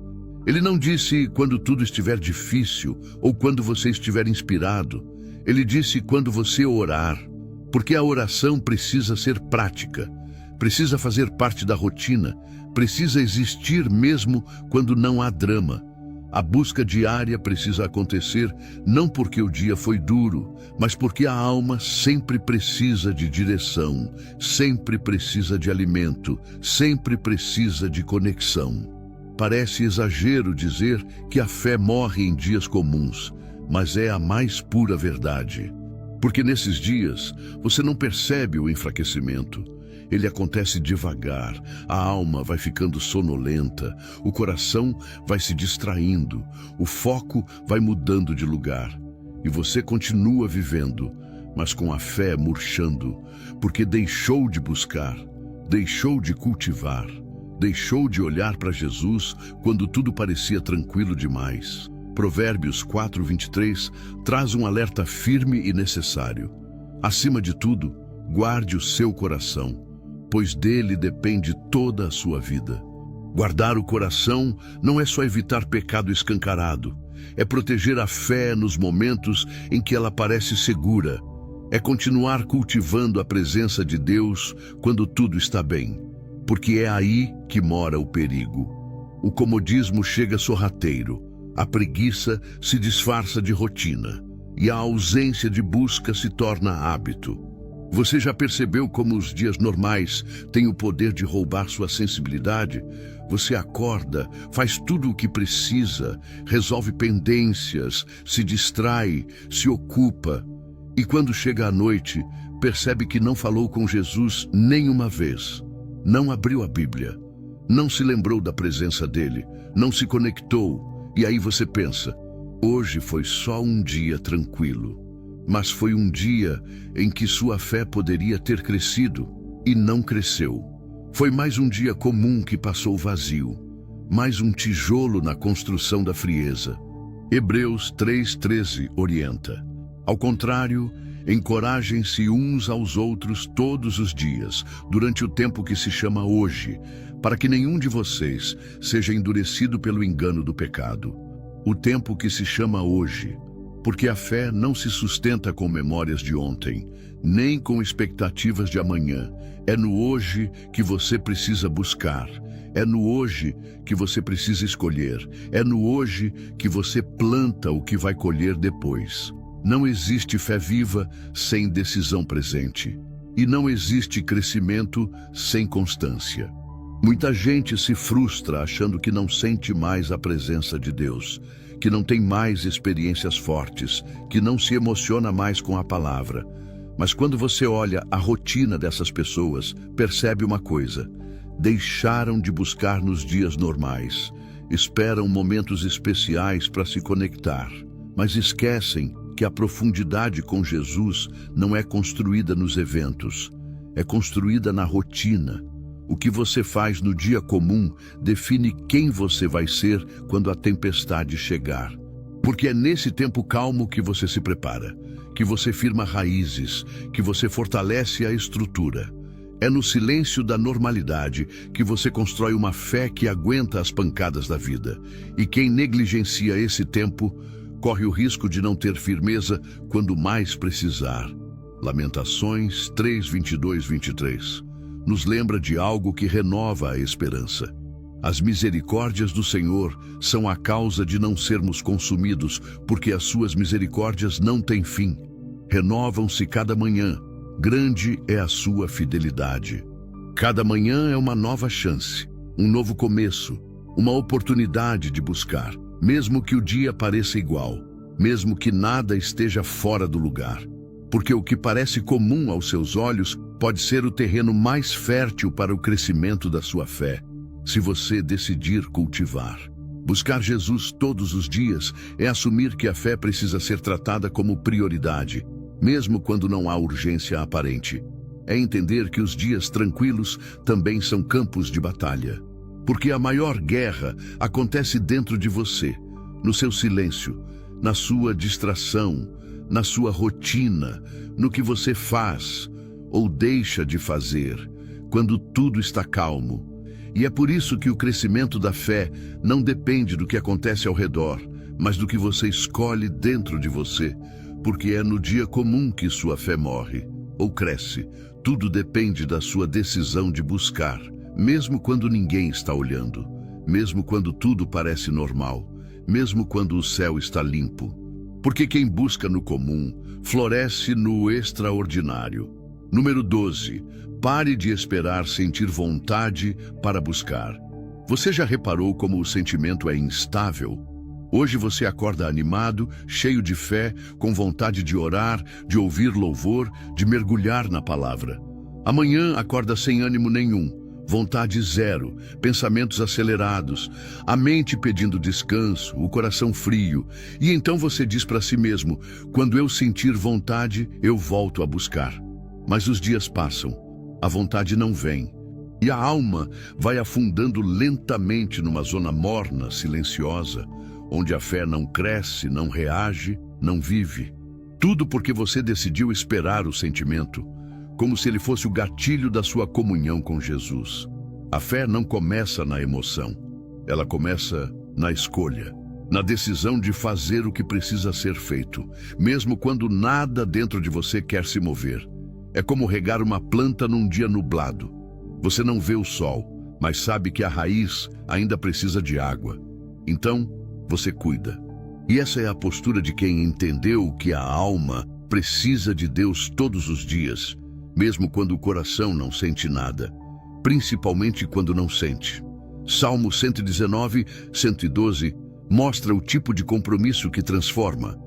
Ele não disse quando tudo estiver difícil ou quando você estiver inspirado. Ele disse quando você orar, porque a oração precisa ser prática, precisa fazer parte da rotina, precisa existir mesmo quando não há drama. A busca diária precisa acontecer não porque o dia foi duro, mas porque a alma sempre precisa de direção, sempre precisa de alimento, sempre precisa de conexão. Parece exagero dizer que a fé morre em dias comuns, mas é a mais pura verdade. Porque nesses dias você não percebe o enfraquecimento. Ele acontece devagar, a alma vai ficando sonolenta, o coração vai se distraindo, o foco vai mudando de lugar. E você continua vivendo, mas com a fé murchando, porque deixou de buscar, deixou de cultivar, deixou de olhar para Jesus quando tudo parecia tranquilo demais. Provérbios 4:23 traz um alerta firme e necessário. Acima de tudo, guarde o seu coração, pois dele depende toda a sua vida. Guardar o coração não é só evitar pecado escancarado, é proteger a fé nos momentos em que ela parece segura, é continuar cultivando a presença de Deus quando tudo está bem, porque é aí que mora o perigo. O comodismo chega sorrateiro, a preguiça se disfarça de rotina, e a ausência de busca se torna hábito. Você já percebeu como os dias normais têm o poder de roubar sua sensibilidade? Você acorda, faz tudo o que precisa, resolve pendências, se distrai, se ocupa. E quando chega a noite, percebe que não falou com Jesus nenhuma vez. Não abriu a Bíblia, não se lembrou da presença dele, não se conectou. E aí você pensa, hoje foi só um dia tranquilo. Mas foi um dia em que sua fé poderia ter crescido e não cresceu. Foi mais um dia comum que passou vazio, mais um tijolo na construção da frieza. Hebreus 3:13 orienta. Ao contrário, encorajem-se uns aos outros todos os dias, durante o tempo que se chama hoje, para que nenhum de vocês seja endurecido pelo engano do pecado. O tempo que se chama hoje, porque a fé não se sustenta com memórias de ontem, nem com expectativas de amanhã. É no hoje que você precisa buscar, é no hoje que você precisa escolher, é no hoje que você planta o que vai colher depois. Não existe fé viva sem decisão presente, e não existe crescimento sem constância. Muita gente se frustra achando que não sente mais a presença de Deus, que não tem mais experiências fortes, que não se emociona mais com a palavra. Mas quando você olha a rotina dessas pessoas, percebe uma coisa: deixaram de buscar nos dias normais, esperam momentos especiais para se conectar, mas esquecem porque a profundidade com Jesus não é construída nos eventos, é construída na rotina. O que você faz no dia comum define quem você vai ser quando a tempestade chegar. Porque é nesse tempo calmo que você se prepara, que você firma raízes, que você fortalece a estrutura. É no silêncio da normalidade que você constrói uma fé que aguenta as pancadas da vida. E quem negligencia esse tempo corre o risco de não ter firmeza quando mais precisar. Lamentações 3, 22, 23 nos lembra de algo que renova a esperança. As misericórdias do Senhor são a causa de não sermos consumidos, porque as suas misericórdias não têm fim. Renovam-se cada manhã. Grande é a sua fidelidade. Cada manhã é uma nova chance, um novo começo, uma oportunidade de buscar, mesmo que o dia pareça igual, mesmo que nada esteja fora do lugar. Porque o que parece comum aos seus olhos pode ser o terreno mais fértil para o crescimento da sua fé, se você decidir cultivar. Buscar Jesus todos os dias é assumir que a fé precisa ser tratada como prioridade, mesmo quando não há urgência aparente. É entender que os dias tranquilos também são campos de batalha. Porque a maior guerra acontece dentro de você, no seu silêncio, na sua distração, na sua rotina, no que você faz ou deixa de fazer, quando tudo está calmo. E é por isso que o crescimento da fé não depende do que acontece ao redor, mas do que você escolhe dentro de você, porque é no dia comum que sua fé morre ou cresce. Tudo depende da sua decisão de buscar, mesmo quando ninguém está olhando, mesmo quando tudo parece normal, mesmo quando o céu está limpo. Porque quem busca no comum floresce no extraordinário. Número 12. Pare de esperar sentir vontade para buscar. Você já reparou como o sentimento é instável? Hoje você acorda animado, cheio de fé, com vontade de orar, de ouvir louvor, de mergulhar na palavra. Amanhã acorda sem ânimo nenhum, vontade zero, pensamentos acelerados, a mente pedindo descanso, o coração frio. E então você diz para si mesmo: quando eu sentir vontade, eu volto a buscar. Mas os dias passam, a vontade não vem, e a alma vai afundando lentamente numa zona morna, silenciosa, onde a fé não cresce, não reage, não vive. Tudo porque você decidiu esperar o sentimento, como se ele fosse o gatilho da sua comunhão com Jesus. A fé não começa na emoção, ela começa na escolha, na decisão de fazer o que precisa ser feito, mesmo quando nada dentro de você quer se mover. É como regar uma planta num dia nublado. Você não vê o sol, mas sabe que a raiz ainda precisa de água. Então, você cuida. E essa é a postura de quem entendeu que a alma precisa de Deus todos os dias, mesmo quando o coração não sente nada, principalmente quando não sente. Salmo 119, 112 mostra o tipo de compromisso que transforma.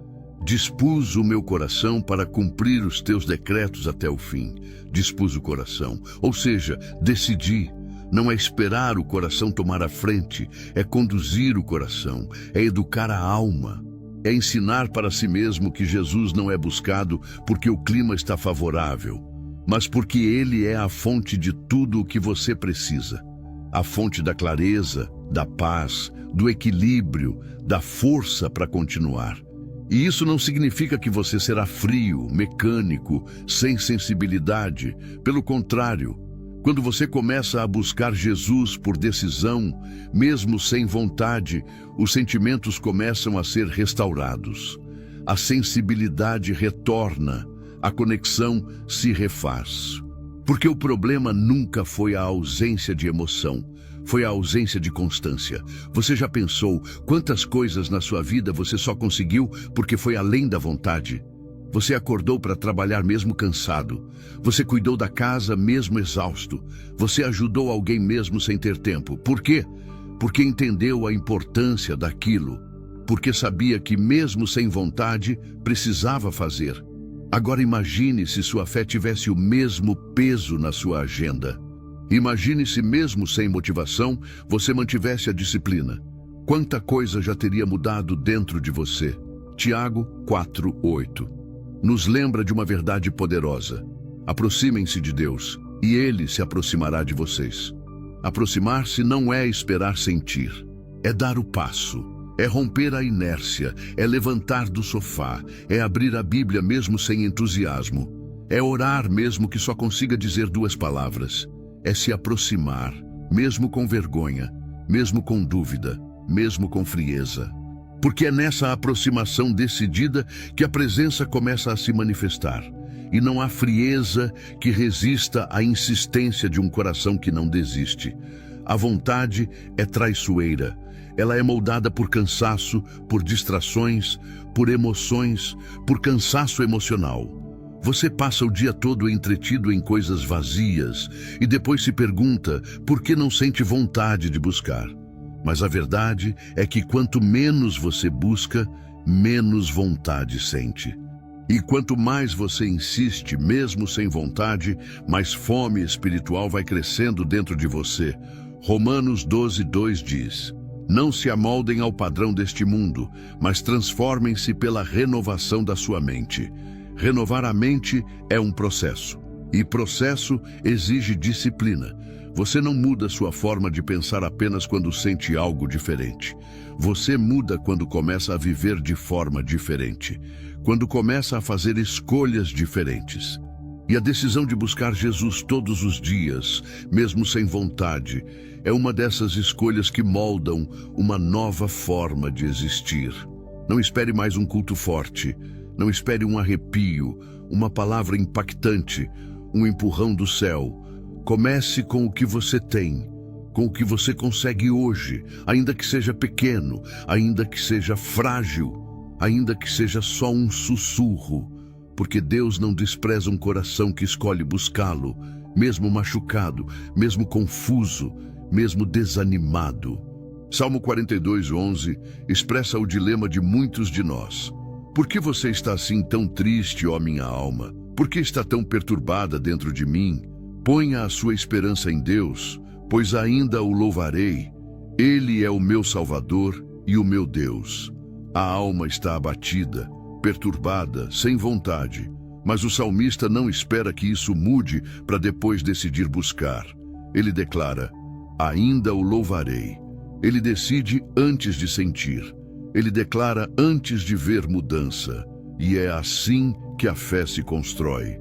Dispus o meu coração para cumprir os teus decretos até o fim. Dispus o coração, ou seja, decidi. Não é esperar o coração tomar a frente, é conduzir o coração, é educar a alma. É ensinar para si mesmo que Jesus não é buscado porque o clima está favorável, mas porque Ele é a fonte de tudo o que você precisa. A fonte da clareza, da paz, do equilíbrio, da força para continuar. E isso não significa que você será frio, mecânico, sem sensibilidade. Pelo contrário, quando você começa a buscar Jesus por decisão, mesmo sem vontade, os sentimentos começam a ser restaurados. A sensibilidade retorna, a conexão se refaz. Porque o problema nunca foi a ausência de emoção, foi a ausência de constância. Você já pensou quantas coisas na sua vida você só conseguiu porque foi além da vontade? Você acordou para trabalhar mesmo cansado. Você cuidou da casa mesmo exausto. Você ajudou alguém mesmo sem ter tempo. Por quê? Porque entendeu a importância daquilo. Porque sabia que mesmo sem vontade, precisava fazer. Agora imagine se sua fé tivesse o mesmo peso na sua agenda. Imagine se mesmo sem motivação, você mantivesse a disciplina. Quanta coisa já teria mudado dentro de você? Tiago 4:8. Nos lembra de uma verdade poderosa. Aproximem-se de Deus, e Ele se aproximará de vocês. Aproximar-se não é esperar sentir, é dar o passo, é romper a inércia, é levantar do sofá, é abrir a Bíblia mesmo sem entusiasmo, é orar mesmo que só consiga dizer 2 palavras, é se aproximar, mesmo com vergonha, mesmo com dúvida, mesmo com frieza. Porque é nessa aproximação decidida que a presença começa a se manifestar. E não há frieza que resista à insistência de um coração que não desiste. A vontade é traiçoeira. Ela é moldada por cansaço, por distrações, por emoções, por cansaço emocional. Você passa o dia todo entretido em coisas vazias e depois se pergunta por que não sente vontade de buscar. Mas a verdade é que quanto menos você busca, menos vontade sente. E quanto mais você insiste, mesmo sem vontade, mais fome espiritual vai crescendo dentro de você. Romanos 12:2 diz: Não se amoldem ao padrão deste mundo, mas transformem-se pela renovação da sua mente. Renovar a mente é um processo, e processo exige disciplina. Você não muda sua forma de pensar apenas quando sente algo diferente. Você muda quando começa a viver de forma diferente, quando começa a fazer escolhas diferentes. E a decisão de buscar Jesus todos os dias, mesmo sem vontade, é uma dessas escolhas que moldam uma nova forma de existir. Não espere mais um culto forte, não espere um arrepio, uma palavra impactante, um empurrão do céu. Comece com o que você tem, com o que você consegue hoje, ainda que seja pequeno, ainda que seja frágil, ainda que seja só um sussurro, porque Deus não despreza um coração que escolhe buscá-lo, mesmo machucado, mesmo confuso, mesmo desanimado. Salmo 42:11 expressa o dilema de muitos de nós. Por que você está assim tão triste, ó minha alma? Por que está tão perturbada dentro de mim? Ponha a sua esperança em Deus, pois ainda o louvarei. Ele é o meu Salvador e o meu Deus. A alma está abatida, perturbada, sem vontade, mas o salmista não espera que isso mude para depois decidir buscar. Ele declara: ainda o louvarei. Ele decide antes de sentir. Ele declara antes de ver mudança. E é assim que a fé se constrói.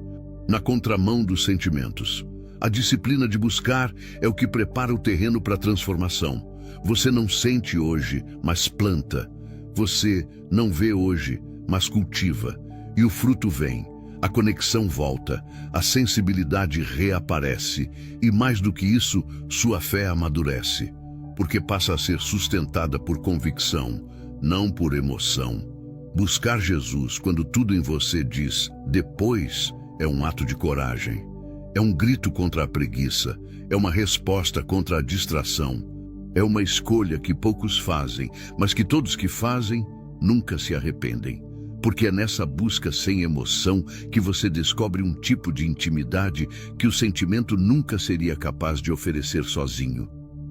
Na contramão dos sentimentos. A disciplina de buscar é o que prepara o terreno para a transformação. Você não sente hoje, mas planta. Você não vê hoje, mas cultiva. E o fruto vem, a conexão volta, a sensibilidade reaparece. E mais do que isso, sua fé amadurece. Porque passa a ser sustentada por convicção, não por emoção. Buscar Jesus quando tudo em você diz depois é um ato de coragem. É um grito contra a preguiça, é uma resposta contra a distração. É uma escolha que poucos fazem, mas que todos que fazem nunca se arrependem. Porque é nessa busca sem emoção que você descobre um tipo de intimidade que o sentimento nunca seria capaz de oferecer sozinho.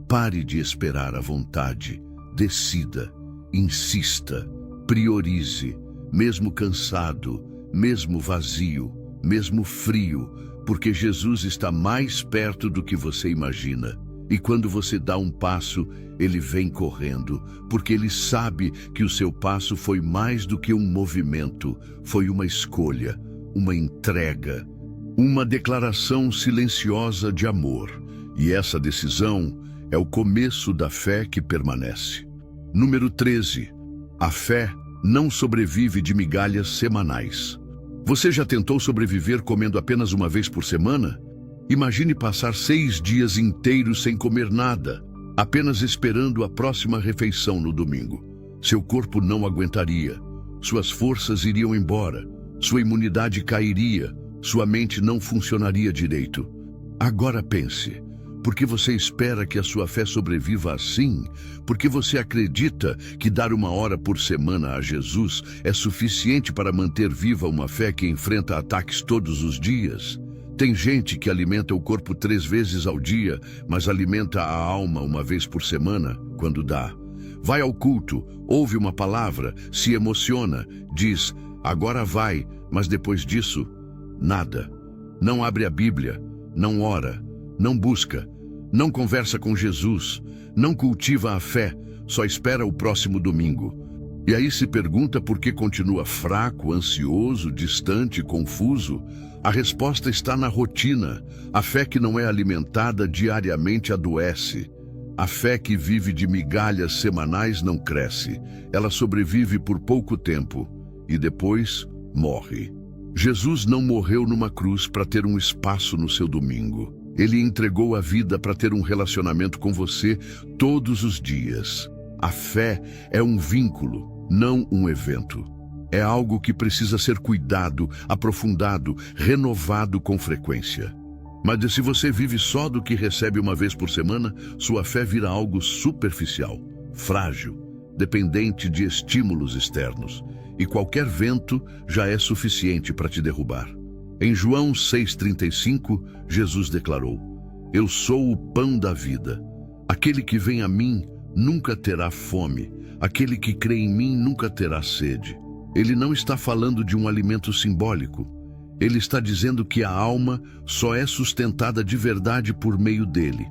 Pare de esperar a vontade, decida, insista, priorize, mesmo cansado, mesmo vazio, mesmo frio, porque Jesus está mais perto do que você imagina. E quando você dá um passo, ele vem correndo, porque ele sabe que o seu passo foi mais do que um movimento, foi uma escolha, uma entrega, uma declaração silenciosa de amor. E essa decisão é o começo da fé que permanece. Número 13. A fé não sobrevive de migalhas semanais. Você já tentou sobreviver comendo apenas uma vez por semana? Imagine passar 6 dias inteiros sem comer nada, apenas esperando a próxima refeição no domingo. Seu corpo não aguentaria, suas forças iriam embora, sua imunidade cairia, sua mente não funcionaria direito. Agora pense, por que você espera que a sua fé sobreviva assim? Porque você acredita que dar 1 hora por semana a Jesus é suficiente para manter viva uma fé que enfrenta ataques todos os dias? Tem gente que alimenta o corpo 3 vezes ao dia, mas alimenta a alma 1 vez por semana, quando dá. Vai ao culto, ouve uma palavra, se emociona, diz, agora vai, mas depois disso, nada. Não abre a Bíblia, não ora, não busca, não conversa com Jesus, não cultiva a fé, só espera o próximo domingo. E aí se pergunta por que continua fraco, ansioso, distante, confuso. A resposta está na rotina. A fé que não é alimentada diariamente adoece. A fé que vive de migalhas semanais não cresce. Ela sobrevive por pouco tempo e depois morre. Jesus não morreu numa cruz para ter um espaço no seu domingo. Ele entregou a vida para ter um relacionamento com você todos os dias. A fé é um vínculo, não um evento. É algo que precisa ser cuidado, aprofundado, renovado com frequência. Mas se você vive só do que recebe uma vez por semana, sua fé vira algo superficial, frágil, dependente de estímulos externos. E qualquer vento já é suficiente para te derrubar. Em João 6,35, Jesus declarou, eu sou o pão da vida. Aquele que vem a mim nunca terá fome. Aquele que crê em mim nunca terá sede. Ele não está falando de um alimento simbólico. Ele está dizendo que a alma só é sustentada de verdade por meio dele.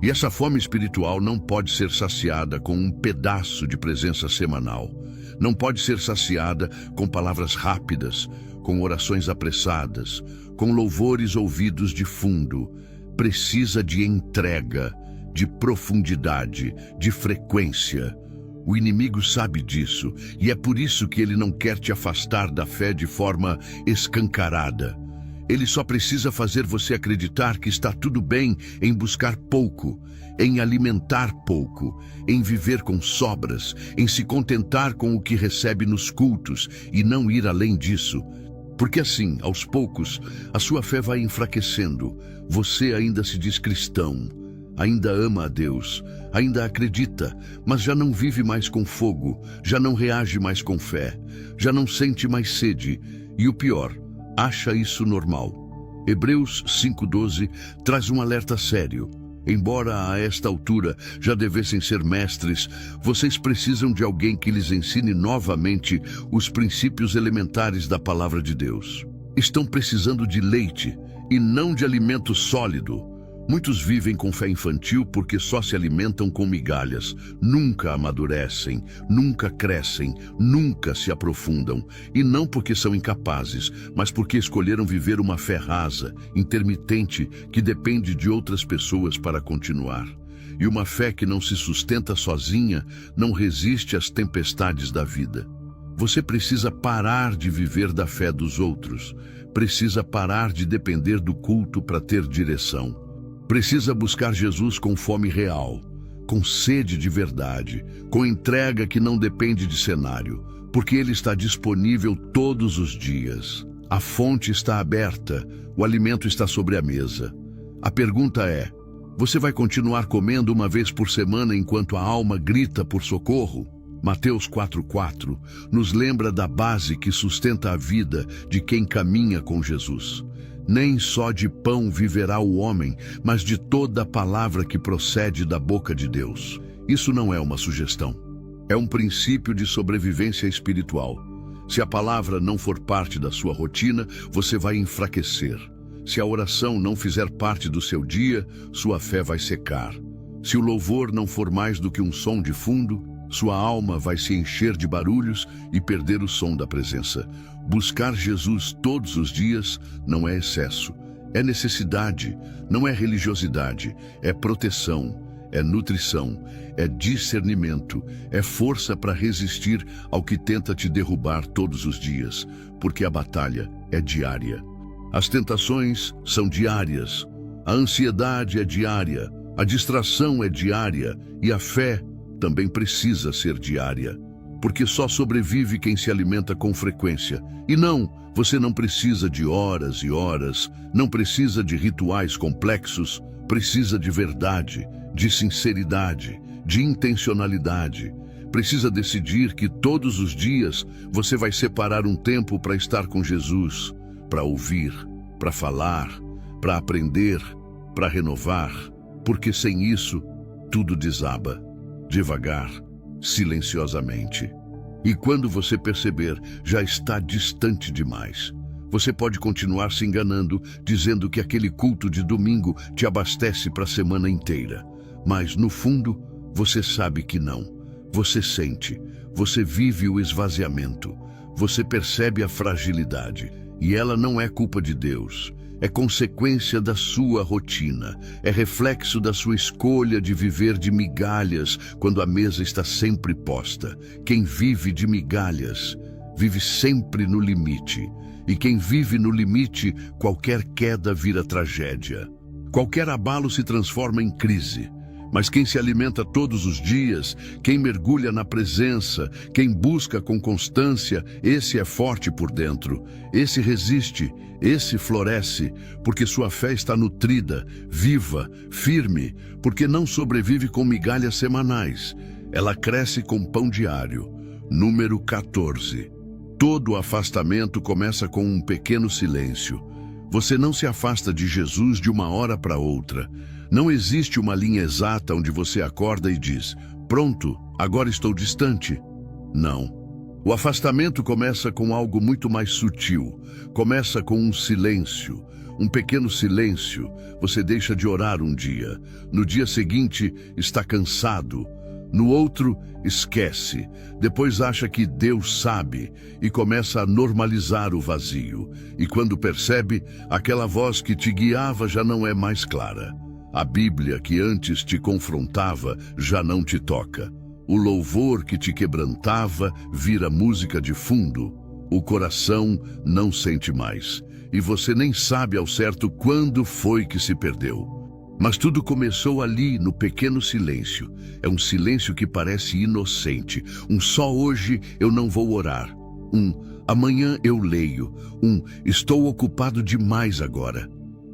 E essa fome espiritual não pode ser saciada com um pedaço de presença semanal. Não pode ser saciada com palavras rápidas, com orações apressadas, com louvores ouvidos de fundo. Precisa de entrega, de profundidade, de frequência. O inimigo sabe disso, e é por isso que ele não quer te afastar da fé de forma escancarada. Ele só precisa fazer você acreditar que está tudo bem em buscar pouco, em alimentar pouco, em viver com sobras, em se contentar com o que recebe nos cultos e não ir além disso. Porque assim, aos poucos, a sua fé vai enfraquecendo. Você ainda se diz cristão, ainda ama a Deus, ainda acredita, mas já não vive mais com fogo, já não reage mais com fé, já não sente mais sede e o pior, acha isso normal. Hebreus 5,12 traz um alerta sério. Embora a esta altura já devessem ser mestres, vocês precisam de alguém que lhes ensine novamente os princípios elementares da palavra de Deus. Estão precisando de leite e não de alimento sólido. Muitos vivem com fé infantil porque só se alimentam com migalhas, nunca amadurecem, nunca crescem, nunca se aprofundam, e não porque são incapazes, mas porque escolheram viver uma fé rasa, intermitente, que depende de outras pessoas para continuar. E uma fé que não se sustenta sozinha, não resiste às tempestades da vida. Você precisa parar de viver da fé dos outros, precisa parar de depender do culto para ter direção. Precisa buscar Jesus com fome real, com sede de verdade, com entrega que não depende de cenário, porque Ele está disponível todos os dias. A fonte está aberta, o alimento está sobre a mesa. A pergunta é, você vai continuar comendo uma vez por semana enquanto a alma grita por socorro? Mateus 4,4 nos lembra da base que sustenta a vida de quem caminha com Jesus. Nem só de pão viverá o homem, mas de toda a palavra que procede da boca de Deus. Isso não é uma sugestão. É um princípio de sobrevivência espiritual. Se a palavra não for parte da sua rotina, você vai enfraquecer. Se a oração não fizer parte do seu dia, sua fé vai secar. Se o louvor não for mais do que um som de fundo, sua alma vai se encher de barulhos e perder o som da presença. Buscar Jesus todos os dias não é excesso, é necessidade, não é religiosidade, é proteção, é nutrição, é discernimento, é força para resistir ao que tenta te derrubar todos os dias, porque a batalha é diária. As tentações são diárias, a ansiedade é diária, a distração é diária e a fé também precisa ser diária, porque só sobrevive quem se alimenta com frequência. E não, você não precisa de horas e horas, não precisa de rituais complexos, precisa de verdade, de sinceridade, de intencionalidade. Precisa decidir que todos os dias você vai separar um tempo para estar com Jesus, para ouvir, para falar, para aprender, para renovar, porque sem isso, tudo desaba. Devagar, silenciosamente. E quando você perceber, já está distante demais. Você pode continuar se enganando, dizendo que aquele culto de domingo te abastece para a semana inteira. Mas, no fundo, você sabe que não. Você sente, você vive o esvaziamento. Você percebe a fragilidade. E ela não é culpa de Deus. É consequência da sua rotina. É reflexo da sua escolha de viver de migalhas quando a mesa está sempre posta. Quem vive de migalhas vive sempre no limite. E quem vive no limite, qualquer queda vira tragédia. Qualquer abalo se transforma em crise. Mas quem se alimenta todos os dias, quem mergulha na presença, quem busca com constância, esse é forte por dentro. Esse resiste, esse floresce, porque sua fé está nutrida, viva, firme, porque não sobrevive com migalhas semanais. Ela cresce com pão diário. Número 14. Todo afastamento começa com um pequeno silêncio. Você não se afasta de Jesus de uma hora para outra. Não existe uma linha exata onde você acorda e diz, pronto, agora estou distante. Não. O afastamento começa com algo muito mais sutil. Começa com um silêncio, um pequeno silêncio. Você deixa de orar um dia. No dia seguinte, está cansado. No outro, esquece. Depois acha que Deus sabe e começa a normalizar o vazio. E quando percebe, aquela voz que te guiava já não é mais clara. A Bíblia que antes te confrontava já não te toca. O louvor que te quebrantava vira música de fundo. O coração não sente mais. E você nem sabe ao certo quando foi que se perdeu. Mas tudo começou ali, no pequeno silêncio. É um silêncio que parece inocente. Um só hoje eu não vou orar. Amanhã eu leio. Estou ocupado demais agora.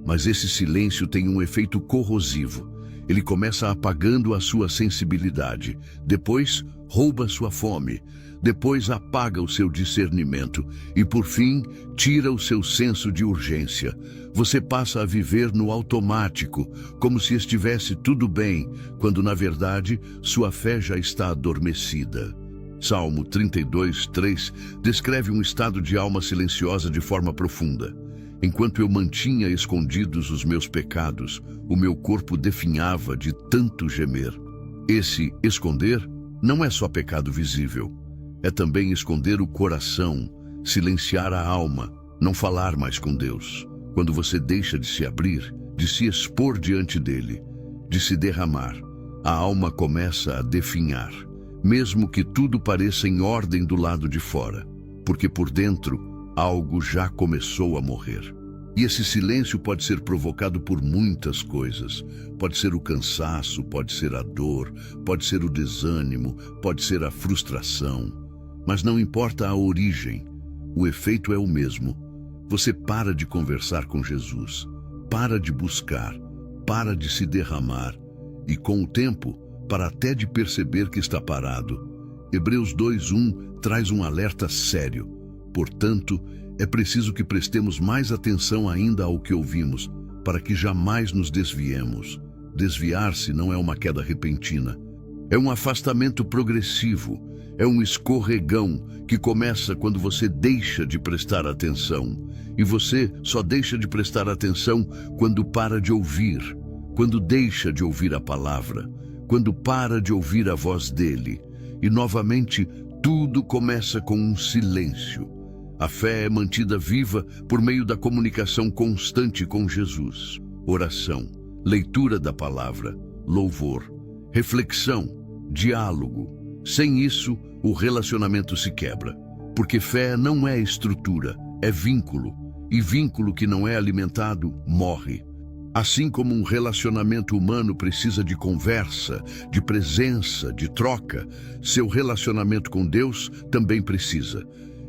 Mas esse silêncio tem um efeito corrosivo. Ele começa apagando a sua sensibilidade. Depois, rouba sua fome. Depois, apaga o seu discernimento. E, por fim, tira o seu senso de urgência. Você passa a viver no automático, como se estivesse tudo bem, quando, na verdade, sua fé já está adormecida. Salmo 32:3 descreve um estado de alma silenciosa de forma profunda. Enquanto eu mantinha escondidos os meus pecados, o meu corpo definhava de tanto gemer. Esse esconder não é só pecado visível. É também esconder o coração, silenciar a alma, não falar mais com Deus. Quando você deixa de se abrir, de se expor diante dele, de se derramar, a alma começa a definhar, mesmo que tudo pareça em ordem do lado de fora, porque por dentro algo já começou a morrer. E esse silêncio pode ser provocado por muitas coisas. Pode ser o cansaço, pode ser a dor, pode ser o desânimo, pode ser a frustração. Mas não importa a origem, o efeito é o mesmo. Você para de conversar com Jesus, para de buscar, para de se derramar e, com o tempo, para até de perceber que está parado. Hebreus 2:1 traz um alerta sério. Portanto, é preciso que prestemos mais atenção ainda ao que ouvimos, para que jamais nos desviemos. Desviar-se não é uma queda repentina. É um afastamento progressivo. É um escorregão que começa quando você deixa de prestar atenção. E você só deixa de prestar atenção quando para de ouvir, quando deixa de ouvir a palavra, quando para de ouvir a voz dele. E novamente, tudo começa com um silêncio. A fé é mantida viva por meio da comunicação constante com Jesus. Oração, leitura da palavra, louvor, reflexão, diálogo. Sem isso, o relacionamento se quebra. Porque fé não é estrutura, é vínculo. E vínculo que não é alimentado, morre. Assim como um relacionamento humano precisa de conversa, de presença, de troca, seu relacionamento com Deus também precisa.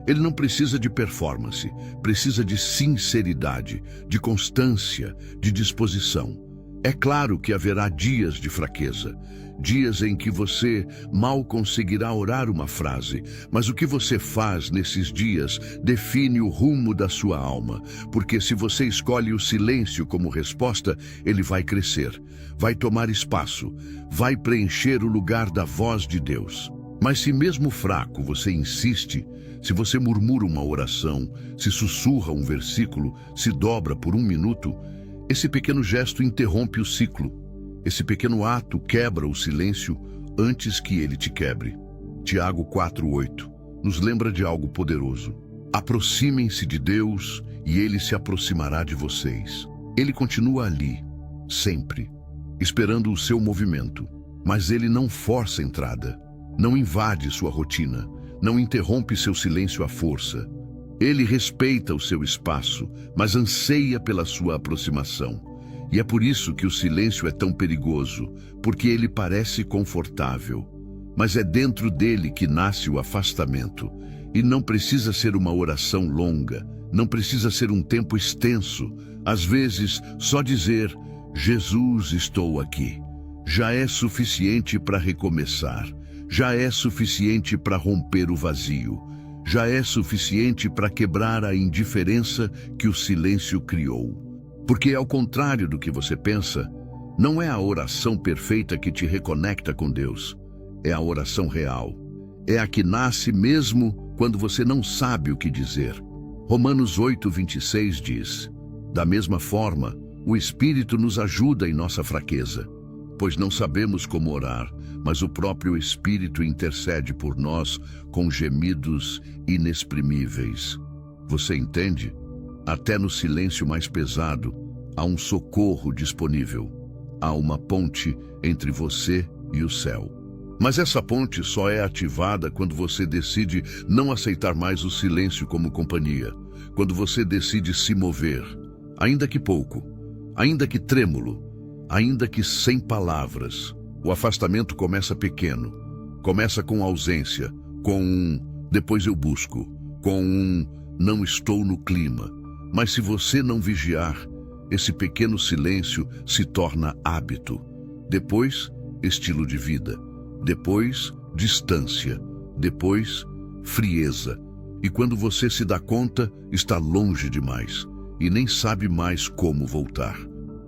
Ele não precisa de performance, precisa de sinceridade, de constância, de disposição. É claro que haverá dias de fraqueza, dias em que você mal conseguirá orar uma frase, mas o que você faz nesses dias define o rumo da sua alma, porque se você escolhe o silêncio como resposta, ele vai crescer, vai tomar espaço, vai preencher o lugar da voz de Deus. Mas se mesmo fraco você insiste, se você murmura uma oração, se sussurra um versículo, se dobra por 1 minuto, esse pequeno gesto interrompe o ciclo. Esse pequeno ato quebra o silêncio antes que ele te quebre. Tiago 4:8 nos lembra de algo poderoso. Aproximem-se de Deus e Ele se aproximará de vocês. Ele continua ali, sempre, esperando o seu movimento. Mas Ele não força a entrada, não invade sua rotina, não interrompe seu silêncio à força. Ele respeita o seu espaço, mas anseia pela sua aproximação. E é por isso que o silêncio é tão perigoso, porque ele parece confortável. Mas é dentro dele que nasce o afastamento. E não precisa ser uma oração longa, não precisa ser um tempo extenso. Às vezes, só dizer, Jesus, estou aqui, já é suficiente para recomeçar, já é suficiente para romper o vazio, já é suficiente para quebrar a indiferença que o silêncio criou. Porque, ao contrário do que você pensa, não é a oração perfeita que te reconecta com Deus, é a oração real. É a que nasce mesmo quando você não sabe o que dizer. Romanos 8:26 diz, da mesma forma, o Espírito nos ajuda em nossa fraqueza, pois não sabemos como orar, mas o próprio Espírito intercede por nós com gemidos inexprimíveis. Você entende? Até no silêncio mais pesado, há um socorro disponível. Há uma ponte entre você e o céu. Mas essa ponte só é ativada quando você decide não aceitar mais o silêncio como companhia, quando você decide se mover, ainda que pouco, ainda que trêmulo, ainda que sem palavras. O afastamento começa pequeno, começa com ausência, com um depois eu busco, com um não estou no clima. Mas se você não vigiar, esse pequeno silêncio se torna hábito, depois estilo de vida. Depois, distância. Depois, frieza. E quando você se dá conta, está longe demais e nem sabe mais como voltar.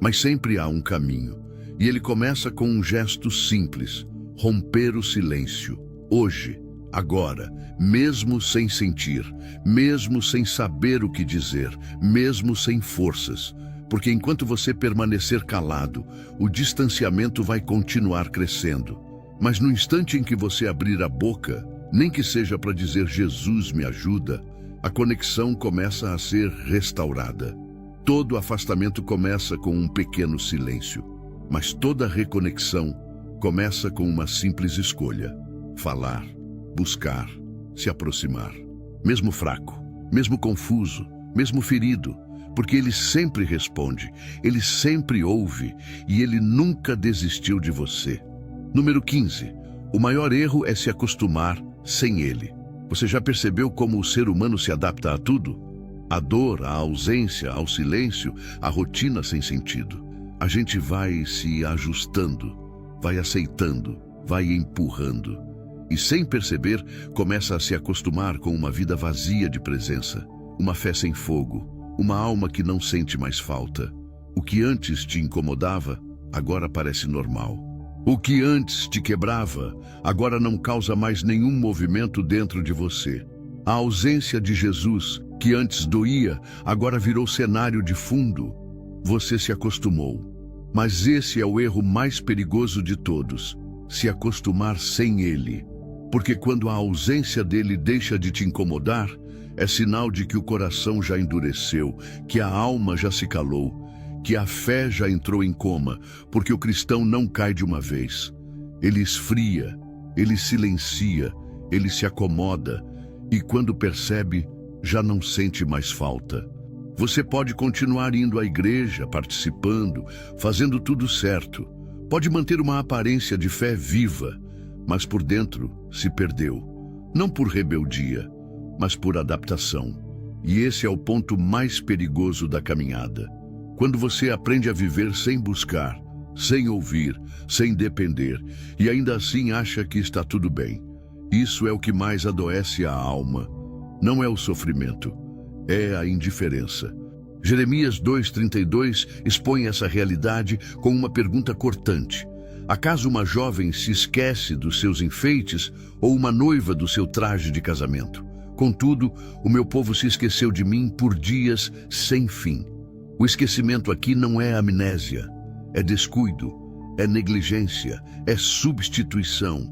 Mas sempre há um caminho. E ele começa com um gesto simples: romper o silêncio. Hoje, agora, mesmo sem sentir, mesmo sem saber o que dizer, mesmo sem forças. Porque enquanto você permanecer calado, o distanciamento vai continuar crescendo. Mas no instante em que você abrir a boca, nem que seja para dizer Jesus me ajuda, a conexão começa a ser restaurada. Todo afastamento começa com um pequeno silêncio, mas toda reconexão começa com uma simples escolha: falar, buscar, se aproximar. Mesmo fraco, mesmo confuso, mesmo ferido, porque ele sempre responde, ele sempre ouve e ele nunca desistiu de você. Número 15. O maior erro é se acostumar sem ele. Você já percebeu como o ser humano se adapta a tudo? A dor, a ausência, ao silêncio, a rotina sem sentido. A gente vai se ajustando, vai aceitando, vai empurrando. E sem perceber, começa a se acostumar com uma vida vazia de presença, uma fé sem fogo, uma alma que não sente mais falta. O que antes te incomodava, agora parece normal. O que antes te quebrava, agora não causa mais nenhum movimento dentro de você. A ausência de Jesus, que antes doía, agora virou cenário de fundo. Você se acostumou. Mas esse é o erro mais perigoso de todos: se acostumar sem ele. Porque quando a ausência dele deixa de te incomodar, é sinal de que o coração já endureceu, que a alma já se calou, que a fé já entrou em coma, porque o cristão não cai de uma vez. Ele esfria, ele silencia, ele se acomoda, e quando percebe, já não sente mais falta. Você pode continuar indo à igreja, participando, fazendo tudo certo. Pode manter uma aparência de fé viva, mas por dentro se perdeu. Não por rebeldia, mas por adaptação. E esse é o ponto mais perigoso da caminhada. Quando você aprende a viver sem buscar, sem ouvir, sem depender, e ainda assim acha que está tudo bem. Isso é o que mais adoece a alma. Não é o sofrimento, é a indiferença. Jeremias 2:32 expõe essa realidade com uma pergunta cortante: Acaso uma jovem se esquece dos seus enfeites ou uma noiva do seu traje de casamento? Contudo, o meu povo se esqueceu de mim por dias sem fim. O esquecimento aqui não é amnésia, é descuido, é negligência, é substituição.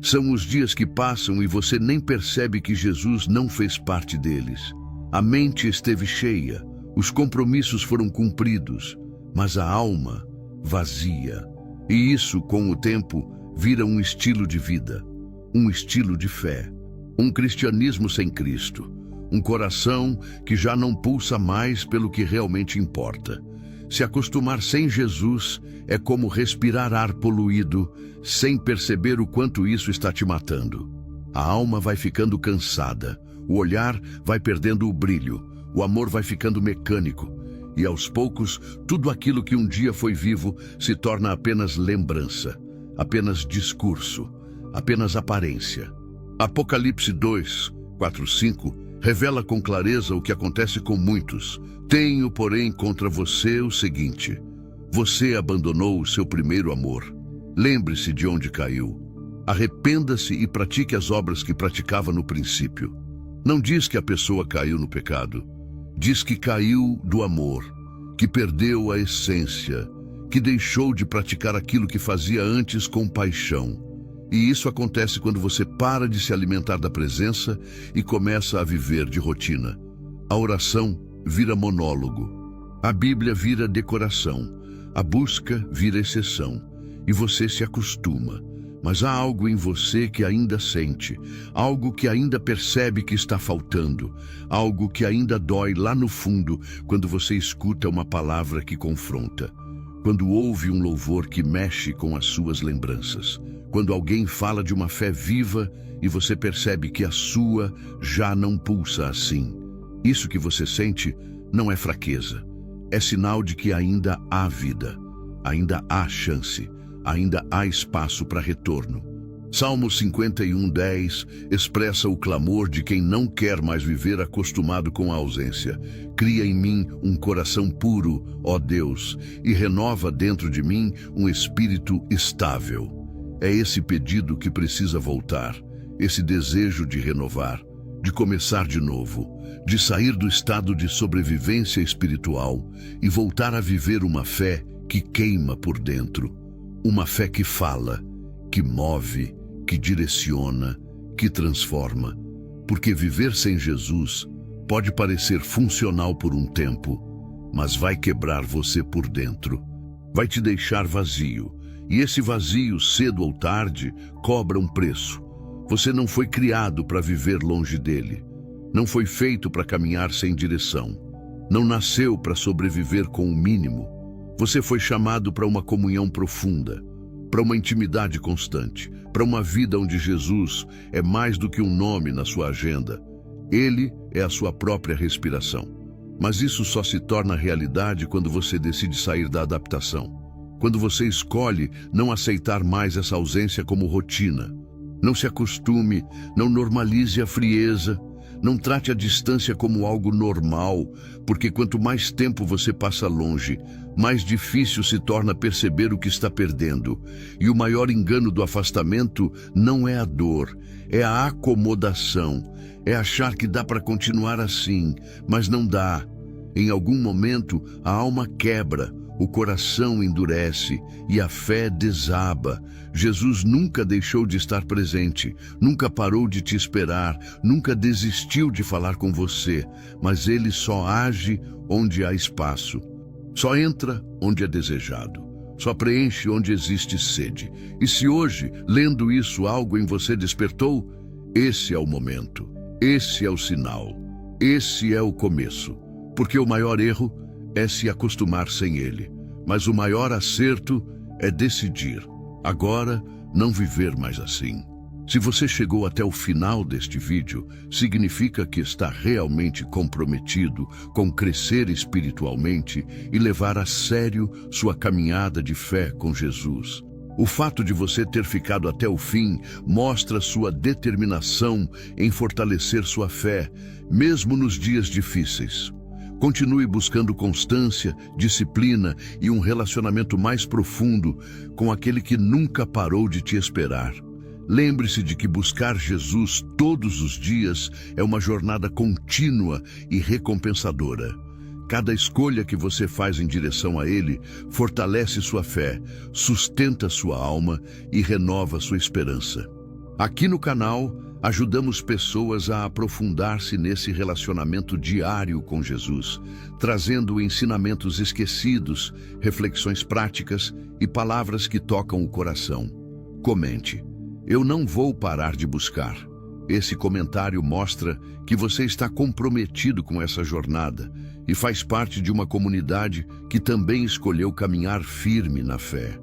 São os dias que passam e você nem percebe que Jesus não fez parte deles. A mente esteve cheia, os compromissos foram cumpridos, mas a alma vazia. E isso, com o tempo, vira um estilo de vida, um estilo de fé, um cristianismo sem Cristo, um coração que já não pulsa mais pelo que realmente importa. Se acostumar sem Jesus é como respirar ar poluído, sem perceber o quanto isso está te matando. A alma vai ficando cansada, o olhar vai perdendo o brilho, o amor vai ficando mecânico, e aos poucos, tudo aquilo que um dia foi vivo se torna apenas lembrança, apenas discurso, apenas aparência. Apocalipse 2, 4, 5 revela com clareza o que acontece com muitos. Tenho, porém, contra você o seguinte: você abandonou o seu primeiro amor. Lembre-se de onde caiu. Arrependa-se e pratique as obras que praticava no princípio. Não diz que a pessoa caiu no pecado. Diz que caiu do amor, que perdeu a essência, que deixou de praticar aquilo que fazia antes com paixão. E isso acontece quando você para de se alimentar da presença e começa a viver de rotina. A oração vira monólogo, a Bíblia vira decoração, a busca vira exceção, e você se acostuma. Mas há algo em você que ainda sente, algo que ainda percebe que está faltando, algo que ainda dói lá no fundo quando você escuta uma palavra que confronta, quando ouve um louvor que mexe com as suas lembranças, quando alguém fala de uma fé viva e você percebe que a sua já não pulsa assim. Isso que você sente não é fraqueza, é sinal de que ainda há vida, ainda há chance, ainda há espaço para retorno. Salmo 51:10 expressa o clamor de quem não quer mais viver acostumado com a ausência. Cria em mim um coração puro, ó Deus, e renova dentro de mim um espírito estável. É esse pedido que precisa voltar, esse desejo de renovar, de começar de novo, de sair do estado de sobrevivência espiritual e voltar a viver uma fé que queima por dentro. Uma fé que fala, que move, que direciona, que transforma. Porque viver sem Jesus pode parecer funcional por um tempo, mas vai quebrar você por dentro. Vai te deixar vazio. E esse vazio, cedo ou tarde, cobra um preço. Você não foi criado para viver longe dele. Não foi feito para caminhar sem direção. Não nasceu para sobreviver com o mínimo. Você foi chamado para uma comunhão profunda, para uma intimidade constante, para uma vida onde Jesus é mais do que um nome na sua agenda. Ele é a sua própria respiração. Mas isso só se torna realidade quando você decide sair da adaptação. Quando você escolhe não aceitar mais essa ausência como rotina. Não se acostume, não normalize a frieza. Não trate a distância como algo normal, porque quanto mais tempo você passa longe, mais difícil se torna perceber o que está perdendo. E o maior engano do afastamento não é a dor, é a acomodação. É achar que dá para continuar assim, mas não dá. Em algum momento, a alma quebra, o coração endurece e a fé desaba. Jesus nunca deixou de estar presente, nunca parou de te esperar, nunca desistiu de falar com você, mas ele só age onde há espaço. Só entra onde é desejado. Só preenche onde existe sede. E se hoje, lendo isso, algo em você despertou, esse é o momento, esse é o sinal, esse é o começo. Porque o maior erro é se acostumar sem ele, mas o maior acerto é decidir, agora, não viver mais assim. Se você chegou até o final deste vídeo, significa que está realmente comprometido com crescer espiritualmente e levar a sério sua caminhada de fé com Jesus. O fato de você ter ficado até o fim mostra sua determinação em fortalecer sua fé, mesmo nos dias difíceis. Continue buscando constância, disciplina e um relacionamento mais profundo com aquele que nunca parou de te esperar. Lembre-se de que buscar Jesus todos os dias é uma jornada contínua e recompensadora. Cada escolha que você faz em direção a Ele fortalece sua fé, sustenta sua alma e renova sua esperança. Aqui no canal, ajudamos pessoas a aprofundar-se nesse relacionamento diário com Jesus, trazendo ensinamentos esquecidos, reflexões práticas e palavras que tocam o coração. Comente: "Eu não vou parar de buscar." Esse comentário mostra que você está comprometido com essa jornada e faz parte de uma comunidade que também escolheu caminhar firme na fé.